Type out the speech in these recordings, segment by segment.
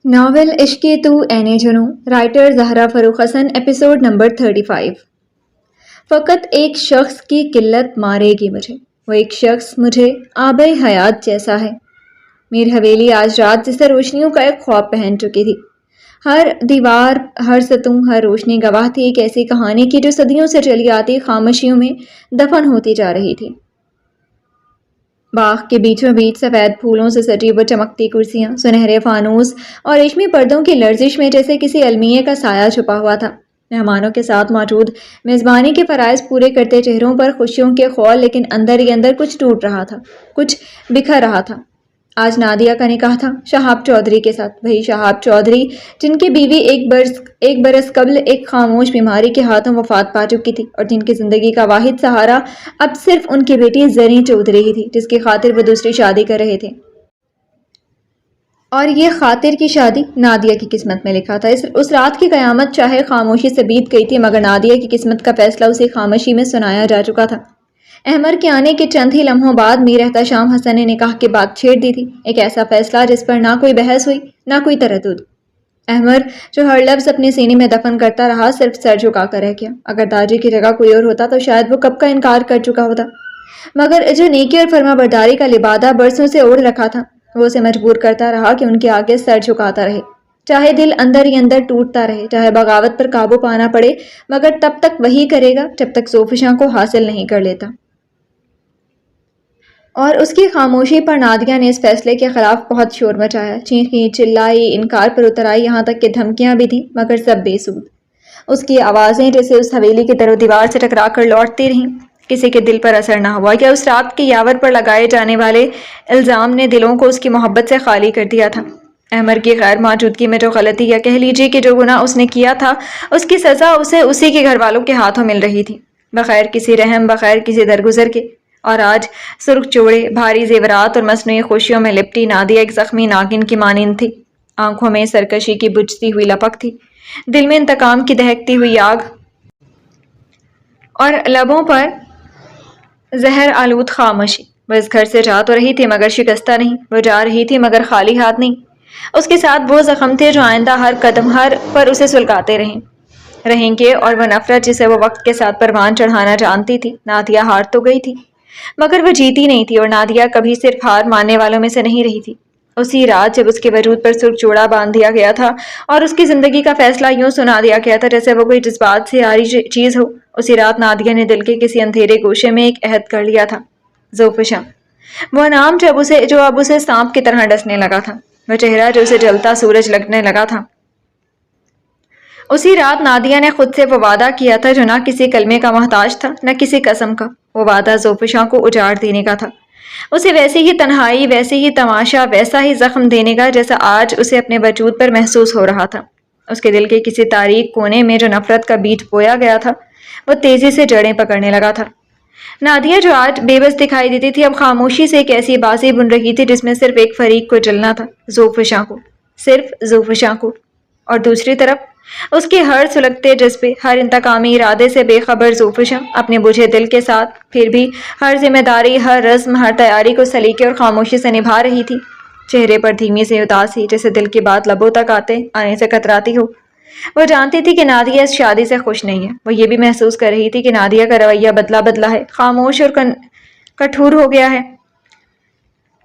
Novel عشق تو N جنوں، رائٹر زہرا فروخ حسن، ایپیسوڈ نمبر 35۔ فقط ایک شخص کی قلت مارے گی مجھے، وہ ایک شخص مجھے آب حیات جیسا ہے۔ میری حویلی آج رات جسے روشنیوں کا ایک خواب پہن چکی تھی۔ ہر دیوار، ہر ستون، ہر روشنی گواہ تھی ایک ایسی کہانی کی جو صدیوں سے چلی آتی خاموشیوں میں دفن ہوتی جا رہی تھی۔ باغ کے بیچوں بیچ سفید پھولوں سے سجی وہ چمکتی کرسیاں، سنہرے فانوس اور ریشمی پردوں کی لرزش میں جیسے کسی المیے کا سایہ چھپا ہوا تھا۔ مہمانوں کے ساتھ موجود میزبانی کے فرائض پورے کرتے چہروں پر خوشیوں کے خول، لیکن اندر ہی اندر کچھ ٹوٹ رہا تھا، کچھ بکھر رہا تھا۔ آج نادیہ کا نکاح تھا شہاب چودھری کے ساتھ، وہی شہاب چودھری جن کی بیوی ایک برس قبل ایک خاموش بیماری کے ہاتھوں وفات پا چکی تھی، اور جن کی زندگی کا واحد سہارا اب صرف ان کی بیٹی زریں چودھری ہی تھی، جس کی خاطر وہ دوسری شادی کر رہے تھے۔ اور یہ خاطر کی شادی نادیہ کی قسمت میں لکھا تھا۔ اس رات کی قیامت چاہے خاموشی سے بیت گئی تھی، مگر نادیہ کی قسمت کا فیصلہ اسی خاموشی میں سنایا جا چکا تھا۔ احمر کے آنے کے چند ہی لمحوں بعد میر احتشام حسن نے نکاح کی بات چھیڑ دی تھی، ایک ایسا فیصلہ جس پر نہ کوئی بحث ہوئی، نہ کوئی تردد۔ احمر جو ہر لفظ اپنے سینے میں دفن کرتا رہا، صرف سر جھکا کر رہ گیا۔ اگر داجی کی جگہ کوئی اور ہوتا تو شاید وہ کب کا انکار کر چکا ہوتا، مگر جو نیکی اور فرما برداری کا لبادہ برسوں سے اوڑھ رکھا تھا، وہ اسے مجبور کرتا رہا کہ ان کے آگے سر جھکاتا رہے، چاہے دل اندر ہی اندر ٹوٹتا رہے، چاہے بغاوت پر قابو پانا پڑے، مگر تب تک وہی کرے گا جب تک زوفشاں کو حاصل نہیں کر لیتا۔ اور اس کی خاموشی پر نادیہ نے اس فیصلے کے خلاف بہت شور مچایا، چیخی، چلائی، انکار پر اتر آئی، یہاں تک کہ دھمکیاں بھی دیں، مگر سب بے سود۔ اس کی آوازیں جیسے اس حویلی کی در و دیوار سے ٹکرا کر لوٹتی رہیں، کسی کے دل پر اثر نہ ہوا، یا اس رات کے یاور پر لگائے جانے والے الزام نے دلوں کو اس کی محبت سے خالی کر دیا تھا۔ احمر کی غیر موجودگی میں جو غلطی، یا کہہ لیجیے کہ جو گناہ اس نے کیا تھا، اس کی سزا اسے اسی کے گھر والوں کے ہاتھوں مل رہی تھی، بغیر کسی رحم، بغیر کسی درگزر کے۔ اور آج سرخ چوڑے، بھاری زیورات اور مصنوعی خوشیوں میں لپٹی نادیہ ایک زخمی ناگن کی مانند تھی۔ آنکھوں میں سرکشی کی بجھتی ہوئی لپک تھی، دل میں انتقام کی دہکتی ہوئی آگ، اور لبوں پر زہر آلود خاموشی۔ وہ اس گھر سے جا تو رہی تھی مگر شکستہ نہیں، وہ جا رہی تھی مگر خالی ہاتھ نہیں۔ اس کے ساتھ وہ زخم تھے جو آئندہ ہر قدم پر اسے سلگاتے رہیں گے، اور وہ نفرت جسے وہ وقت کے ساتھ پروان چڑھانا جانتی تھی۔ نادیہ ہار تو گئی تھی، مگر وہ جیتی نہیں تھی، اور نادیہ کبھی صرف ہار ماننے والوں میں سے نہیں رہی تھی۔ اسی رات جب اس کے وجود پر سرخ چوڑا باندھ دیا گیا تھا اور اس کی زندگی کا فیصلہ یوں سنا دیا گیا تھا جیسے وہ کوئی جذبات سے عاری چیز ہو، اسی رات نادیہ نے دل کے کسی اندھیرے گوشے میں ایک عہد کر لیا تھا، زوفشاں۔ وہ نام جو اب اسے سانپ کی طرح ڈسنے لگا تھا، وہ چہرہ جو اسے جلتا سورج لگنے لگا تھا۔ اسی رات نادیہ نے خود سے وہ وعدہ کیا تھا جو نہ کسی کلمے کا محتاج تھا، نہ کسی قسم کا۔ وہ وعدہ زوفشاں کو اجاڑ دینے کا تھا، اسے ویسی ہی تنہائی، ویسے ہی تماشا، ویسا ہی زخم دینے کا جیسا آج اسے اپنے وجود پر محسوس ہو رہا تھا۔ اس کے دل کے کسی تاریک کونے میں جو نفرت کا بیج بویا گیا تھا، وہ تیزی سے جڑیں پکڑنے لگا تھا۔ نادیہ جو آج بے بس دکھائی دیتی تھی، اب خاموشی سے ایک ایسی بازی بن رہی تھی جس میں صرف ایک فریق کو جلنا تھا، زوفشاں کو، صرف زوفشاں کو۔ اور دوسری طرف اس کے ہر سلگتے جذبے، ہر انتقامی ارادے سے بے خبر زوفشاں اپنے بجھے دل کے ساتھ پھر بھی ہر ذمہ داری، ہر رسم، ہر تیاری کو سلیقے اور خاموشی سے نبھا رہی تھی، چہرے پر دھیمی سی اداسی جیسے دل کی بات لبوں تک آنے سے کتراتی ہو۔ وہ جانتی تھی کہ نادیہ اس شادی سے خوش نہیں ہے، وہ یہ بھی محسوس کر رہی تھی کہ نادیہ کا رویہ بدلا ہے، خاموش اور کٹھور ہو گیا ہے،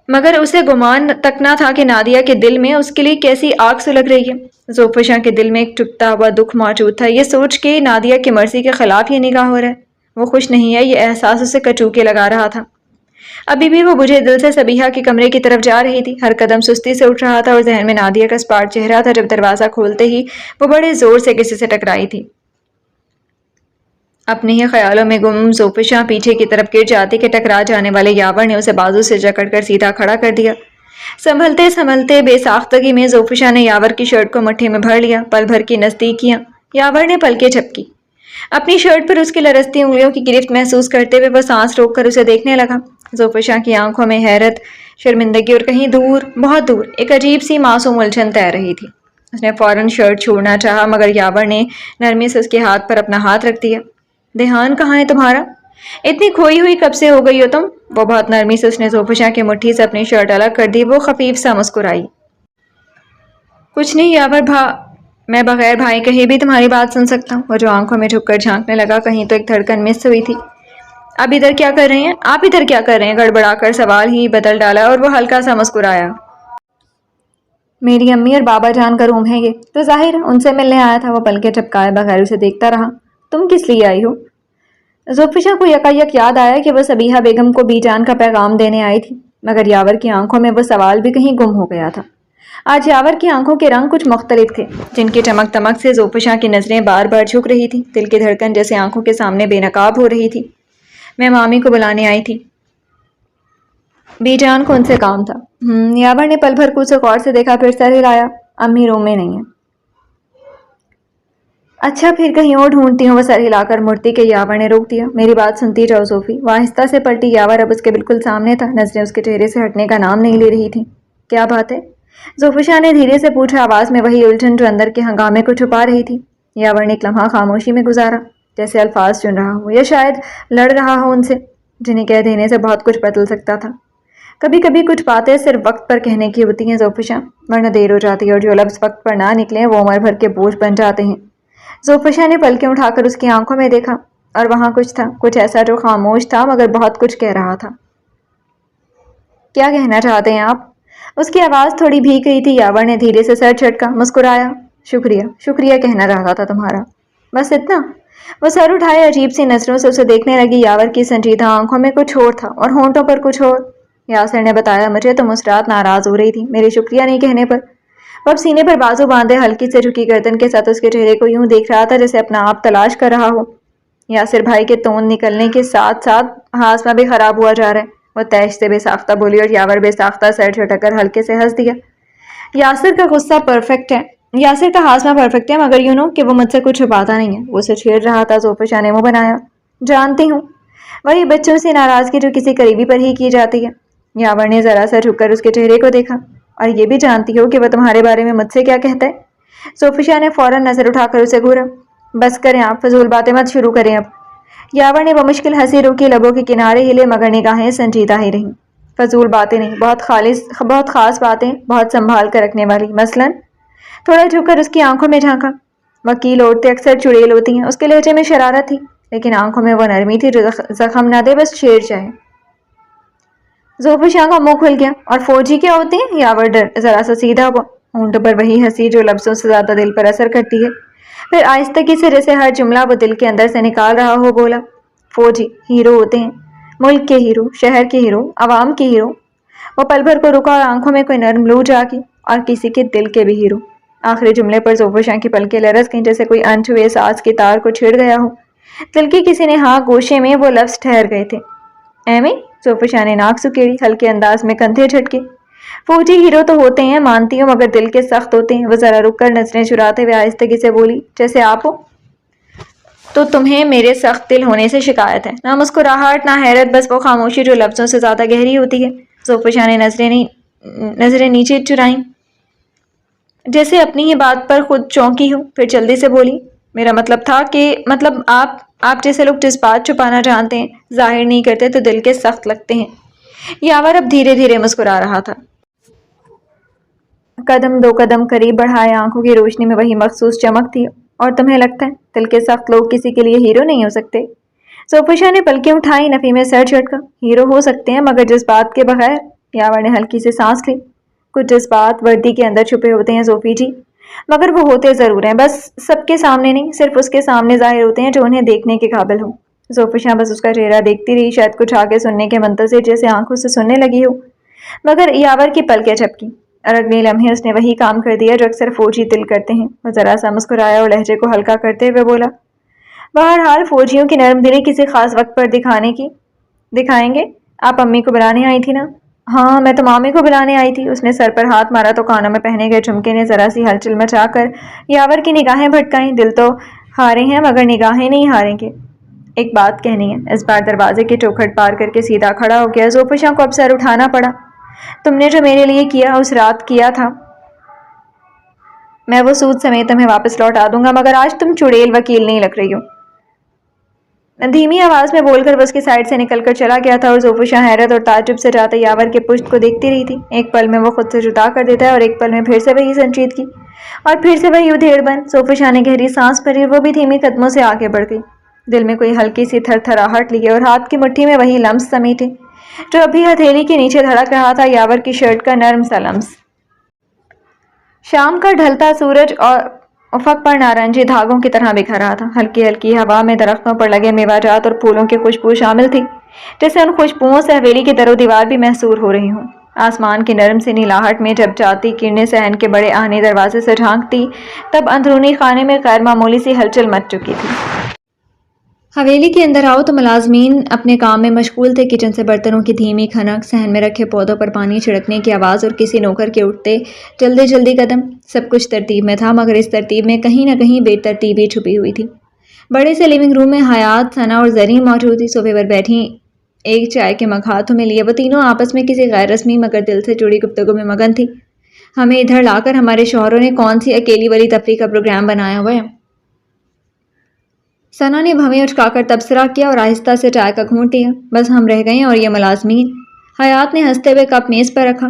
مگر اسے گمان تک نہ تھا کہ نادیہ کے دل میں اس کے لیے کیسی آگ سلگ رہی ہے۔ زوفشاں کے دل میں ایک چپتا ہوا دکھ موجود تھا، یہ سوچ کے نادیہ کی مرضی کے خلاف یہ نکاح ہو رہا ہے، وہ خوش نہیں ہے، یہ احساس اسے کچوکے لگا رہا تھا۔ ابھی بھی وہ بجھے دل سے صبیحہ کے کمرے کی طرف جا رہی تھی، ہر قدم سستی سے اٹھ رہا تھا، اور ذہن میں نادیہ کا اسپاٹ چہرہ تھا جب دروازہ کھولتے ہی وہ بڑے زور سے کسی سے ٹکرائی تھی۔ اپنے ہی خیالوں میں گم زوفشاں پیچھے کی طرف گر جاتی کہ ٹکرا جانے والے یاور نے اسے بازو سے جکڑ کر سیدھا کھڑا کر دیا۔ سنبھلتے بے ساختگی میں زوفشاں نے یاور کی شرٹ کو مٹھی میں بھر لیا، پل بھر کی نزدیکیاں، یاور نے پلکیں جھپکی۔ اپنی شرٹ پر اس کی لرزتی انگلیوں کی گرفت محسوس کرتے ہوئے وہ سانس روک کر اسے دیکھنے لگا۔ زوفشاں کی آنکھوں میں حیرت، شرمندگی اور کہیں دور، بہت دور، ایک عجیب سی معصوم الجھن تیر رہی تھی۔ اس نے فوراً شرٹ چھوڑنا چاہا، مگر یاور نے نرمی سے اس کے ہاتھ پر اپنا ہاتھ رکھ دیا۔ دھیان کہاں ہے تمہارا؟ اتنی کھوئی ہوئی کب سے ہو گئی ہو تم؟ وہ بہت نرمی سے اس نے زوفشاں کی مٹھی سے اپنی شرٹ الگ کر دی۔ وہ خفیف سا مسکرائی۔ کچھ نہیں یاور میں بغیر بھائی کہیں بھی تمہاری بات سن سکتا ہوں۔ وہ جو آنکھوں میں جھک کر جھانکنے لگا، کہیں تو ایک دھڑکن مس ہوئی تھی۔ اب ادھر کیا کر رہے ہیں آپ؟ ادھر کیا کر رہے ہیں؟ گڑبڑا کر سوال ہی بدل ڈالا اور وہ ہلکا سا مسکرایا۔ میری امی اور بابا جان کا روم ہے یہ، تو ظاہر ان سے ملنے آیا تھا۔ وہ پلکیں جھپکائے بغیر اسے دیکھتا رہا۔ تم کس لیے آئی ہو؟ زلفشاں کو یکایک یاد آیا کہ وہ صبیحہ بیگم کو بی جان کا پیغام دینے آئی تھی، مگر یاور کی آنکھوں میں وہ سوال بھی کہیں گم ہو گیا تھا۔ آج یاور کی آنکھوں کے رنگ کچھ مختلف تھے، جن کی چمک دمک سے زلفشاں کی نظریں بار بار جھک رہی تھی۔ دل کی دھڑکن جیسے آنکھوں کے سامنے بے نقاب ہو رہی تھی۔ میں مامی کو بلانے آئی تھی۔ بی جان کو ان سے کام تھا۔ یاور نے پل بھر کو اسے غور سے دیکھا، پھر سر ہلایا۔ امی روم میں نہیں ہے۔ اچھا پھر کہیں اور ڈھونڈتی ہوں۔ وہ سر ہلا کر مڑتی کہ یاور نے روک دیا۔ میری بات سنتی جاؤ زوفی۔ وہ آہستہ سے پلٹی۔ یاور اب اس کے بالکل سامنے تھا، نظریں اس کے چہرے سے ہٹنے کا نام نہیں لے رہی تھیں۔ کیا بات ہے؟ زلفشاں نے دھیرے سے پوچھا، آواز میں وہی الجھن جو اندر کے ہنگامے کو چھپا رہی تھی۔ یاور نے ایک لمحہ خاموشی میں گزارا، جیسے الفاظ چن رہا ہو یا شاید لڑ رہا ہو ان سے، جنہیں کہہ دینے سے بہت کچھ بدل سکتا تھا۔ کبھی کبھی کچھ باتیں صرف وقت پر کہنے کی ہوتی ہیں زلفشاں، ورنہ دیر ہو جاتی ہے، اور جو لفظ وقت پر نہ نکلیں وہ عمر بھر کے بوجھ بن جاتے ہیں۔ زلفشاں نے پلکیں اٹھا کر اس کی آنکھوں میں دیکھا، اور وہاں کچھ تھا، کچھ ایسا جو خاموش تھا مگر بہت کچھ کہہ رہا تھا۔ کیا کہنا چاہتے ہیں آپ؟ اس کی آواز تھوڑی بھیگ رہی تھی۔ یاور نے دھیرے سے سر جھٹکا، مسکرایا۔ شکریہ، شکریہ کہنا چاہتا تھا تمہارا، بس اتنا۔ وہ سر اٹھائے عجیب سی نظروں سے اسے دیکھنے لگی۔ یاور کی سنجیدہ آنکھوں میں کچھ اور تھا، اور ہونٹوں پر کچھ اور۔ یاسر نے بتایا مجھے تم اس رات ناراض ہو رہی تھی میرے شکریہ نہیں کہنے پر۔ وہ اب سینے پر بازو باندھے ہلکی سے جھکی گردن کے ساتھ اس کے چہرے کو یوں دیکھ رہا تھا جیسے اپنا آپ تلاش کر رہا ہو۔ یاسر بھائی کے توند نکلنے کے ساتھ ساتھ ہاضمہ بھی خراب ہوا جا رہا ہے، وہ تیش سے بے ساختہ بولی، اور یاور بے ساختہ سر جھٹک کر ہلکے سے ہنس دیا۔ یاسر کا غصہ پرفیکٹ ہے، یاسر کا ہاضمہ پرفیکٹ ہے، مگر یوں نو کہ وہ مجھ سے کچھ چھپاتا نہیں ہے۔ وہ اسے چھیڑ رہا تھا۔ زلفشاں نے منہ بنایا۔ جانتی ہوں، وہی بچوں سے ناراضگی جو کسی قریبی پر ہی کی جاتی ہے۔ یاور نے ذرا سا جھک کر اس کے چہرے کو دیکھا۔ اور یہ بھی جانتی ہو کہ وہ تمہارے بارے میں مجھ سے کیا کہتا ہے؟ زلفشاں نے فوراً نظر اٹھا کر اسے گھورا۔ بس کریں آپ، فضول باتیں مت شروع کریں اب۔ یاور نے بمشکل ہنسی روکی، لبوں کے کنارے ہلے، مگر نگاہیں سنجیدہ ہی رہیں۔ فضول باتیں نہیں، بہت خاص باتیں، بہت سنبھال کر رکھنے والی۔ مثلاً؟ تھوڑا جھک کر اس کی آنکھوں میں جھانکا۔ وکیل عورتیں اکثر چڑیل ہوتی ہیں۔ اس کے لہجے میں شرارت تھی، لیکن آنکھوں میں وہ نرمی تھی جو زخم نہ دے، بس چھیڑ جائے۔ زلفشاں کا منہ کھل گیا۔ اور فوجی کیا ہوتے ہیں؟ یاور ذرا سا سیدھا ہوا، ہونٹوں پر وہی ہنسی جو لفظوں سے زیادہ دل پر اثر کرتی ہے۔ پھر آہستگی سے جیسے ہر جملہ وہ دل کے اندر سے نکال رہا ہو بولا، فوجی ہیرو ہوتے ہیں، ملک کے ہیرو، شہر کے ہیرو، عوام کے ہیرو۔ وہ پل بھر کو رکا اور آنکھوں میں کوئی نرم لو جاگی، اور کسی کے دل کے بھی ہیرو۔ آخری جملے پر زلفشاں کی پلکیں لرز گئیں، جیسے کوئی انچھوے ساز کے تار کو چھڑ گیا ہو۔ دل کی کسی نے ہاں گوشے میں وہ لفظ ٹھہر گئے تھے۔ ایویں؟ زلفشاں نے ناک سکیڑی، ہلکے انداز میں کندھے جھٹکے۔ فوجی ہیرو تو ہوتے ہیں، مانتی ہوں، مگر دل کے سخت ہوتے ہیں۔ وہ ذرا رک کر نظریں چراتے ہوئے آہستگی سے بولی، جیسے آپ ہو تو تمہیں میرے سخت دل ہونے سے شکایت ہے۔ نہ مسکراہٹ، نہ حیرت، بس وہ خاموشی جو لفظوں سے زیادہ گہری ہوتی ہے۔ زلفشاں نے نظریں نیچے چرائیں، جیسے اپنی ہی بات پر خود چونکی ہو، پھر جلدی سے بولی، میرا مطلب تھا کہ آپ جیسے لوگ جذبات چھپانا جانتے ہیں، ظاہر نہیں کرتے، تو دل کے سخت لگتے ہیں۔ یاور اب دھیرے دھیرے مسکرا رہا تھا۔ قدم دو قدم قریب بڑھائے، آنکھوں کی روشنی میں وہی مخصوص چمک تھی۔ اور تمہیں لگتا ہے دل کے سخت لوگ کسی کے لیے ہیرو نہیں ہو سکتے؟ زلفشاں نے پلکیں اٹھائیں، نفی میں سر جھٹکا۔ ہیرو ہو سکتے ہیں، مگر جذبات کے بغیر۔ یاور نے ہلکی سی سانس لی۔ کچھ جذبات وردی کے اندر چھپے ہوتے ہیں زوفی جی، مگر وہ ہوتے ضرور ہیں، بس سب کے سامنے نہیں، صرف اس کے سامنے ظاہر ہوتے ہیں جو انہیں دیکھنے کے قابل ہو۔ زلفشاں بس اس کا چہرہ دیکھتی رہی، شاید کچھ آگے سننے کے منتظر، جیسے آنکھوں سے سننے لگی ہو۔ مگر یاور کی پلکیں جھپکی، اور اگلے لمحے اس نے وہی کام کر دیا جو اکثر فوجی دل کرتے ہیں۔ وہ ذرا سا مسکرایا اور لہجے کو ہلکا کرتے ہوئے بولا، بہرحال فوجیوں کی نرم دلی کسی خاص وقت پر دکھائیں گے۔ آپ امی کو بلانے آئی تھی نا؟ ہاں، میں تو مامی کو بلانے آئی تھی۔ اس نے سر پر ہاتھ مارا تو کانوں میں پہنے گئے جھمکے نے ذرا سی ہلچل مچا کر یاور کی نگاہیں بھٹکائیں۔ دل تو ہارے ہیں، مگر نگاہیں نہیں ہاریں گے۔ ایک بات کہنی ہے۔ اس بار دروازے کی چوکھٹ پار کر کے سیدھا کھڑا ہو گیا۔ زلفشاں کو اب سر اٹھانا پڑا۔ تم نے جو میرے لیے کیا اس رات کیا تھا، میں وہ سود سمیت تمہیں واپس لوٹا دوں گا، مگر آج تم چڑیل وکیل نہیں لگ رہی ہو۔ دھیمی آواز میں بول کر وہ اس کی سائڈ سے نکل کر چلا گیا تھا، اور زلفشاں حیرت اور تعجب سے جاتے یاور کے پشت کو دیکھتی رہی تھی۔ ایک پل میں وہ خود سے جدا کر دیتا ہے، اور ایک پل میں پھر سے وہی سنجیدگی۔ اور پھر سے وہی ادھیڑ بن. سوفشا نے گہری سانس بھری اور وہ بھی دھیمی قدموں سے آگے بڑھ گئی. دل میں کوئی ہلکی سی تھر تھراہٹ لیے اور ہاتھ کی مٹھی میں وہی لمس سمیٹے جو ابھی ہتھیلی کے نیچے دھڑک رہا تھا. یاور کی شرٹ کا نرم سا لمس. شام کا ڈھلتا سورج اور افق پر نارنجی دھاگوں کی طرح بکھر رہا تھا. ہلکی ہلکی ہوا میں درختوں پر لگے میوہ جات اور پھولوں کی خوشبو شامل تھی، جیسے ان خوشبوؤں سے حویلی کی در و دیوار بھی محصور ہو رہی ہوں. آسمان کی نرم سی نیلاہٹ میں جب جاتی کرنیں صحن کے بڑے آہنی دروازے سے جھانکتی تب اندرونی خانے میں غیر معمولی سی ہلچل مچ چکی تھی. حویلی کے اندر آؤ تو ملازمین اپنے کام میں مشغول تھے. کچن سے برتنوں کی دھیمی کھنک، صحن میں رکھے پودوں پر پانی چھڑکنے کی آواز اور کسی نوکر کے اٹھتے جلدی جلدی قدم. سب کچھ ترتیب میں تھا، مگر اس ترتیب میں کہیں نہ کہیں بے ترتیبی چھپی ہوئی تھی. بڑے سے لیونگ روم میں حیات، ثنا اور زرین موجود تھی. صوفے پر بیٹھی ایک چائے کے مگ ہاتھوں میں لیے وہ تینوں آپس میں کسی غیر رسمی مگر دل سے جڑی گفتگو میں مگن تھی. ہمیں ادھر لا کر ہمارے شوہروں نے کون سی اکیلی والی تفریح کا پروگرام بنایا ہوا ہے؟ ثنا نے بھویں اچکا کر تبصرہ کیا اور آہستہ سے چائے کا گھونٹ لیا. بس ہم رہ گئے اور یہ ملازمین. حیات نے ہنستے ہوئے کپ میز پر رکھا.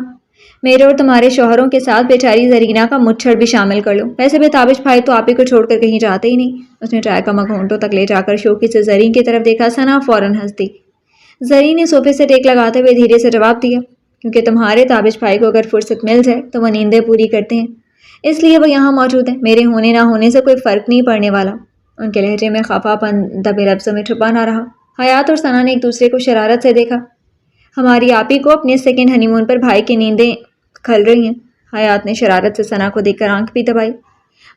میرے اور تمہارے شوہروں کے ساتھ بیچاری زرینہ کا مچھڑ بھی شامل کر لو. ویسے بھی تابش بھائی تو آپ ہی کو چھوڑ کر کہیں جاتے ہی نہیں. اس نے چائے کا مگ ہونٹوں تک لے جا کر شوخی سے زرین کی طرف دیکھا. ثنا فوراً ہنس دی. زرین نے صوفے سے ٹیک لگاتے ہوئے دھیرے سے جواب دیا، کیونکہ تمہارے تابش بھائی کو اگر فرصت مل جائے تو وہ نیندیں پوری کرتے ہیں، اس لیے وہ یہاں موجود ہیں. میرے ہونے نہ ہونے سے کوئی فرق نہیں پڑنے والا. ان کے لہجے میں خفا پن دبے لفظوں میں چھپا نہ رہا. حیات اور ثنا نے ایک دوسرے کو شرارت سے دیکھا. ہماری آپی کو اپنے سیکنڈ ہنی مون پر بھائی کی نیندیں کھل رہی ہیں. حیات نے شرارت سے ثنا کو دیکھ کر آنکھ بھی دبائی.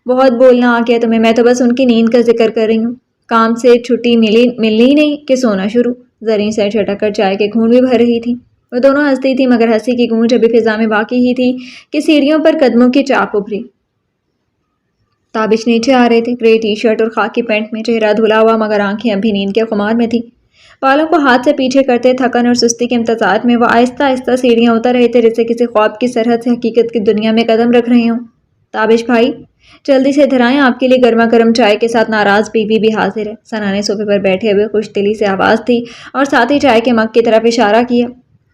بہت بولنا آ گیا تمہیں، میں تو بس ان کی نیند کا ذکر کر رہی ہوں. کام سے چھٹی ملنی ہی نہیں کہ سونا شروع. زرین سر جھٹک کر چائے کے گھونٹ بھی بھر رہی تھی. وہ دونوں ہنستی تھی، مگر ہنسی کی گونج ابھی فضا میں باقی ہی تھی کہ سیڑھیوں پر قدموں کی چاپ ابھری. تابش نیچے آ رہے تھے، گرے ٹی شرٹ اور خاکی پینٹ میں، چہرہ دھلا ہوا مگر آنکھیں ابھی نیند کے خمار میں تھی. بالوں کو ہاتھ سے پیچھے کرتے تھکن اور سستی کے امتزاج میں وہ آہستہ آہستہ سیڑھیاں اتر رہے تھے، جیسے کسی خواب کی سرحد سے حقیقت کی دنیا میں قدم رکھ رہے ہوں. تابش بھائی جلدی سے ادھر آئیں، آپ کے لیے گرما گرم چائے کے ساتھ ناراض بیوی بھی حاضر ہے. ثنا نے صوفے پر بیٹھے ہوئے خوش دلی سے آواز دی اور ساتھ ہی چائے کے مگ کی طرف اشارہ کیا.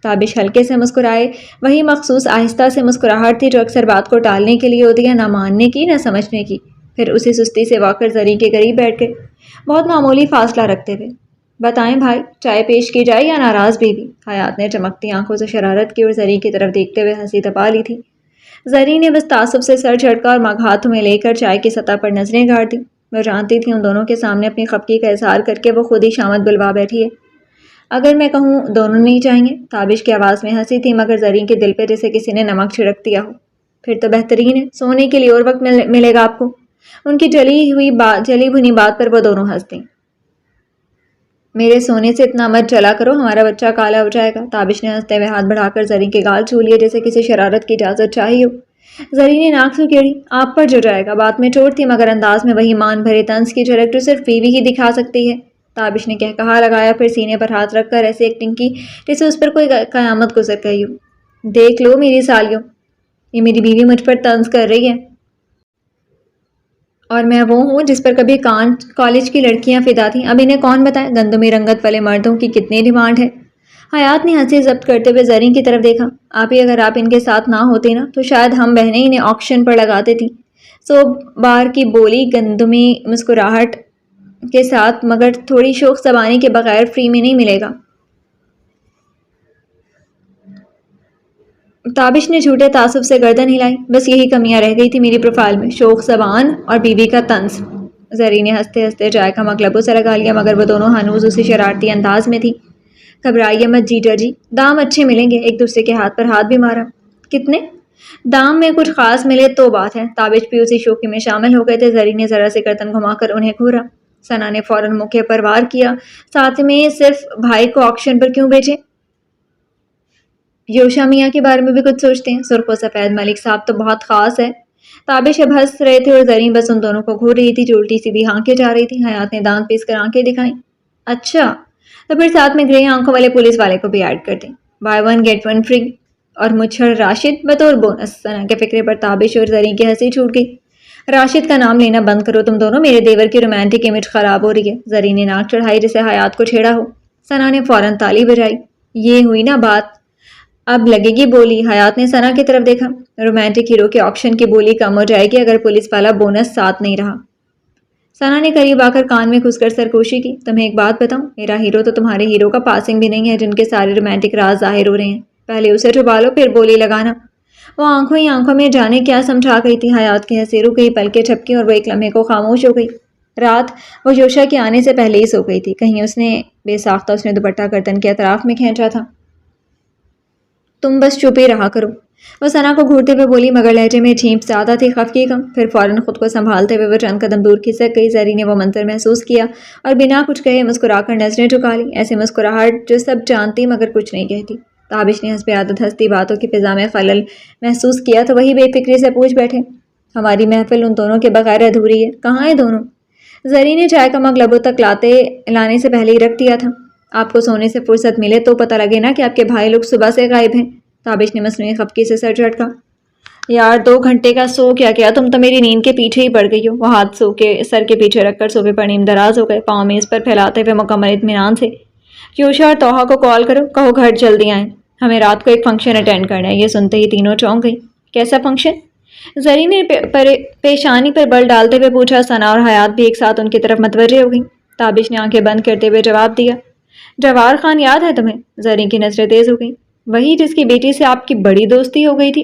تابش ہلکے سے مسکرائے. وہی مخصوص آہستہ سے مسکراہٹ تھی جو اکثر بات کو ٹالنے کے لیے ہوتی ہے، نہ ماننے کی نہ سمجھنے کی. پھر اسی سستی سے واقع زرین کے قریب بیٹھ گئے، بہت معمولی فاصلہ رکھتے ہوئے. بتائیں بھائی، چائے پیش کی جائے یا ناراض بیوی؟ حیات نے چمکتی آنکھوں سے شرارت کی اور زرین کی طرف دیکھتے ہوئے ہنسی دبا لی تھی. زرین نے بس تعصب سے سر جھٹکا اور مگ ہاتھوں میں لے کر چائے کی سطح پر نظریں گاڑ دی. وہ جانتی تھی ان دونوں کے سامنے اپنی خفگی کا اظہار کر کے وہ خود ہی شامت بلوا بیٹھی ہے. اگر میں کہوں دونوں نہیں چاہیں گے؟ تابش کی آواز میں ہنسی تھی، مگر زرین کے دل پہ جیسے کسی نے نمک چھڑک دیا ہو. پھر تو بہترین ہے، سونے کے لیے اور وقت ملے گا آپ کو. ان کی جلی بھنی بات پر وہ دونوں ہنس دیں. میرے سونے سے اتنا مت جلا کرو، ہمارا بچہ کالا ہو جائے گا. تابش نے ہنستے ہوئے ہاتھ بڑھا کر زرین کے گال چھو لیے، جیسے کسی شرارت کی اجازت چاہیے ہو. زرین نے ناک سکیڑی. آپ پر جو جائے گا. بات میں چوٹ تھی، مگر انداز میں وہی مان بھرے طنز کی جھلک جو صرف بیوی ہی دکھا سکتی ہے. تابش نے کہا لگایا، پھر سینے پر ہاتھ رکھ کر ایسی ایکٹنگ کی جیسے اس پر کوئی قیامت گزر گئی ہو. دیکھ لو میری سالیوں، یہ میری بیوی مجھ پر طنز کر رہی ہے، اور میں وہ ہوں جس پر کبھی کالج کی لڑکیاں فدا تھیں. اب انہیں کون بتائے گندمی رنگت والے مردوں کی کتنی ڈیمانڈ ہے. حیات نے ہنسی ضبط کرتے ہوئے زرین کی طرف دیکھا. اگر آپ ان کے ساتھ نہ ہوتی نا تو شاید ہم بہنیں انہیں آکشن پر لگاتے تھیں. 100 بار کی بولی گندمی مسکراہٹ کے ساتھ، مگر تھوڑی شوخ زبانی کے بغیر فری میں نہیں ملے گا. تابش نے جھوٹے تعصب سے گردن ہلائی. بس یہی کمیاں رہ گئی تھی میری پروفائل میں، شوخ زبان اور بیوی کا طنز. زرین نے ہنستے ہنستے چائے کا مگ لبوں سے لگا لیا، مگر وہ دونوں ہنوز اسی شرارتی انداز میں تھی. گھبرائیے مت جیجا جی، دام اچھے ملیں گے. ایک دوسرے کے ہاتھ پر ہاتھ بھی مارا. کتنے؟ دام میں کچھ خاص ملے تو بات ہے. تابش بھی اسی شوخی میں شامل ہو گئے تھے. زرین نے ذرا سے گردن گھما کر انہیں گھورا. ثنا نے فوراً موقع پر وار کیا. ساتھ میں صرف بھائی کو آکشن پر کیوں بیچے؟ یوشا میاں کے بارے میں بھی کچھ سوچتے ہیں. سرخ و سفید ملک صاحب تو بہت خاص ہے. تابش اب ہنس رہے تھے اور زرین بس ان دونوں کو گھور رہی تھی جو الٹی سیدھی ہانکیں جا رہی تھی. حیات نے دانت پیس کر آنکھیں دکھائیں. اچھا، تو پھر ساتھ میں گرے آنکھوں والے پولیس والے کو بھی ایڈ کر دیں. Buy one get one free. اور مچھڑ راشد بطور بونس. ثنا کے فکرے پر تابش اور زرین کی ہنسی چھوٹ گئی. راشد کا نام لینا بند کرو تم دونوں، میرے دیور کی رومانٹک امیج خراب ہو رہی ہے. زرین نے ناک چڑھائی جیسے حیات کو چھیڑا ہو. ثنا نے فوراً تالی بجائی. یہ ہوئی نا بات. اب لگے گی بولی؟ حیات نے ثنا کی طرف دیکھا۔ رومانٹک ہیرو کے آکشن کی بولی کم ہو جائے گی اگر پولیس والا بونس ساتھ نہیں رہا۔ ثنا نے قریب آ کر کان میں گھس کر سرگوشی کی۔ تمہیں ایک بات بتاؤں، میرا ہیرو تو تمہارے ہیرو کا پاسنگ بھی نہیں ہے جن کے سارے رومانٹک راز ظاہر ہو رہے ہیں۔ پہلے اسے چھپا لو پھر بولی لگانا۔ وہ آنکھوں ہی آنکھوں میں جانے کیا سمجھا گئی تھی۔ حیات کی ہنسی رک گئی، پلکیں جھپکی اور وہ ایک لمحے کو خاموش ہو گئی۔ رات وہ یوشا کے آنے سے پہلے ہی سو گئی تھی۔ کہیں اس نے بے ساختہ اس نے دوپٹہ گردن کے اطراف میں کھینچا تھا۔ تم بس چپ ہی رہا کرو، وہ ثنا کو گھورتے ہوئے بولی، مگر لہجے میں جھیپ زیادہ تھی، خفگی کم۔ پھر فوراً خود کو سنبھالتے ہوئے وہ چند قدم دور کھسک گئی۔ زری نے وہ منظر محسوس کیا اور بنا کچھ کہے مسکرا کر نظریں جھکا لی، ایسی مسکراہٹ جو سب جانتی مگر کچھ نہیں کہتی۔ تابش نے حسب عادت ہنستی باتوں کی فضا میں خلل محسوس کیا تو وہی بے فکری سے پوچھ بیٹھے، ہماری محفل ان دونوں کے بغیر ادھوری ہے، کہاں ہیں دونوں؟ زری نے چائے کا مگ لبوں تک لانے سے پہلے ہی رکھ دیا تھا۔ آپ کو سونے سے فرصت ملے تو پتہ لگے نا کہ آپ کے بھائی لوگ صبح سے غائب ہیں۔ تابش نے مصنوعی خفگی سے سر جھٹکا۔ یار 2 گھنٹے کا سو کیا تم تو میری نیند کے پیچھے ہی پڑ گئی ہو۔ وہ ہاتھ سر کے پیچھے رکھ کر صوفے پر نیم دراز ہو گئے، پاؤں میز پر پھیلاتے ہوئے مکمل اطمینان سے۔ یوشا اور توحا کو کال کرو، کہو گھر جلدی آئیں، ہمیں رات کو ایک فنکشن اٹینڈ کرنا ہے۔ یہ سنتے ہی تینوں چونک گئی۔ کیسا فنکشن؟ زری نے پیشانی پر بل ڈالتے ہوئے پوچھا۔ ثنا اور حیات بھی ایک ساتھ ان کی طرف متوجہ ہو گئیں۔ تابش نے آنکھیں بند کرتے ہوئے جواب دیا، جوار خان یاد ہے تمہیں؟ زری کی نظریں تیز ہو گئیں۔ وہی جس کی بیٹی سے آپ کی بڑی دوستی ہو گئی تھی؟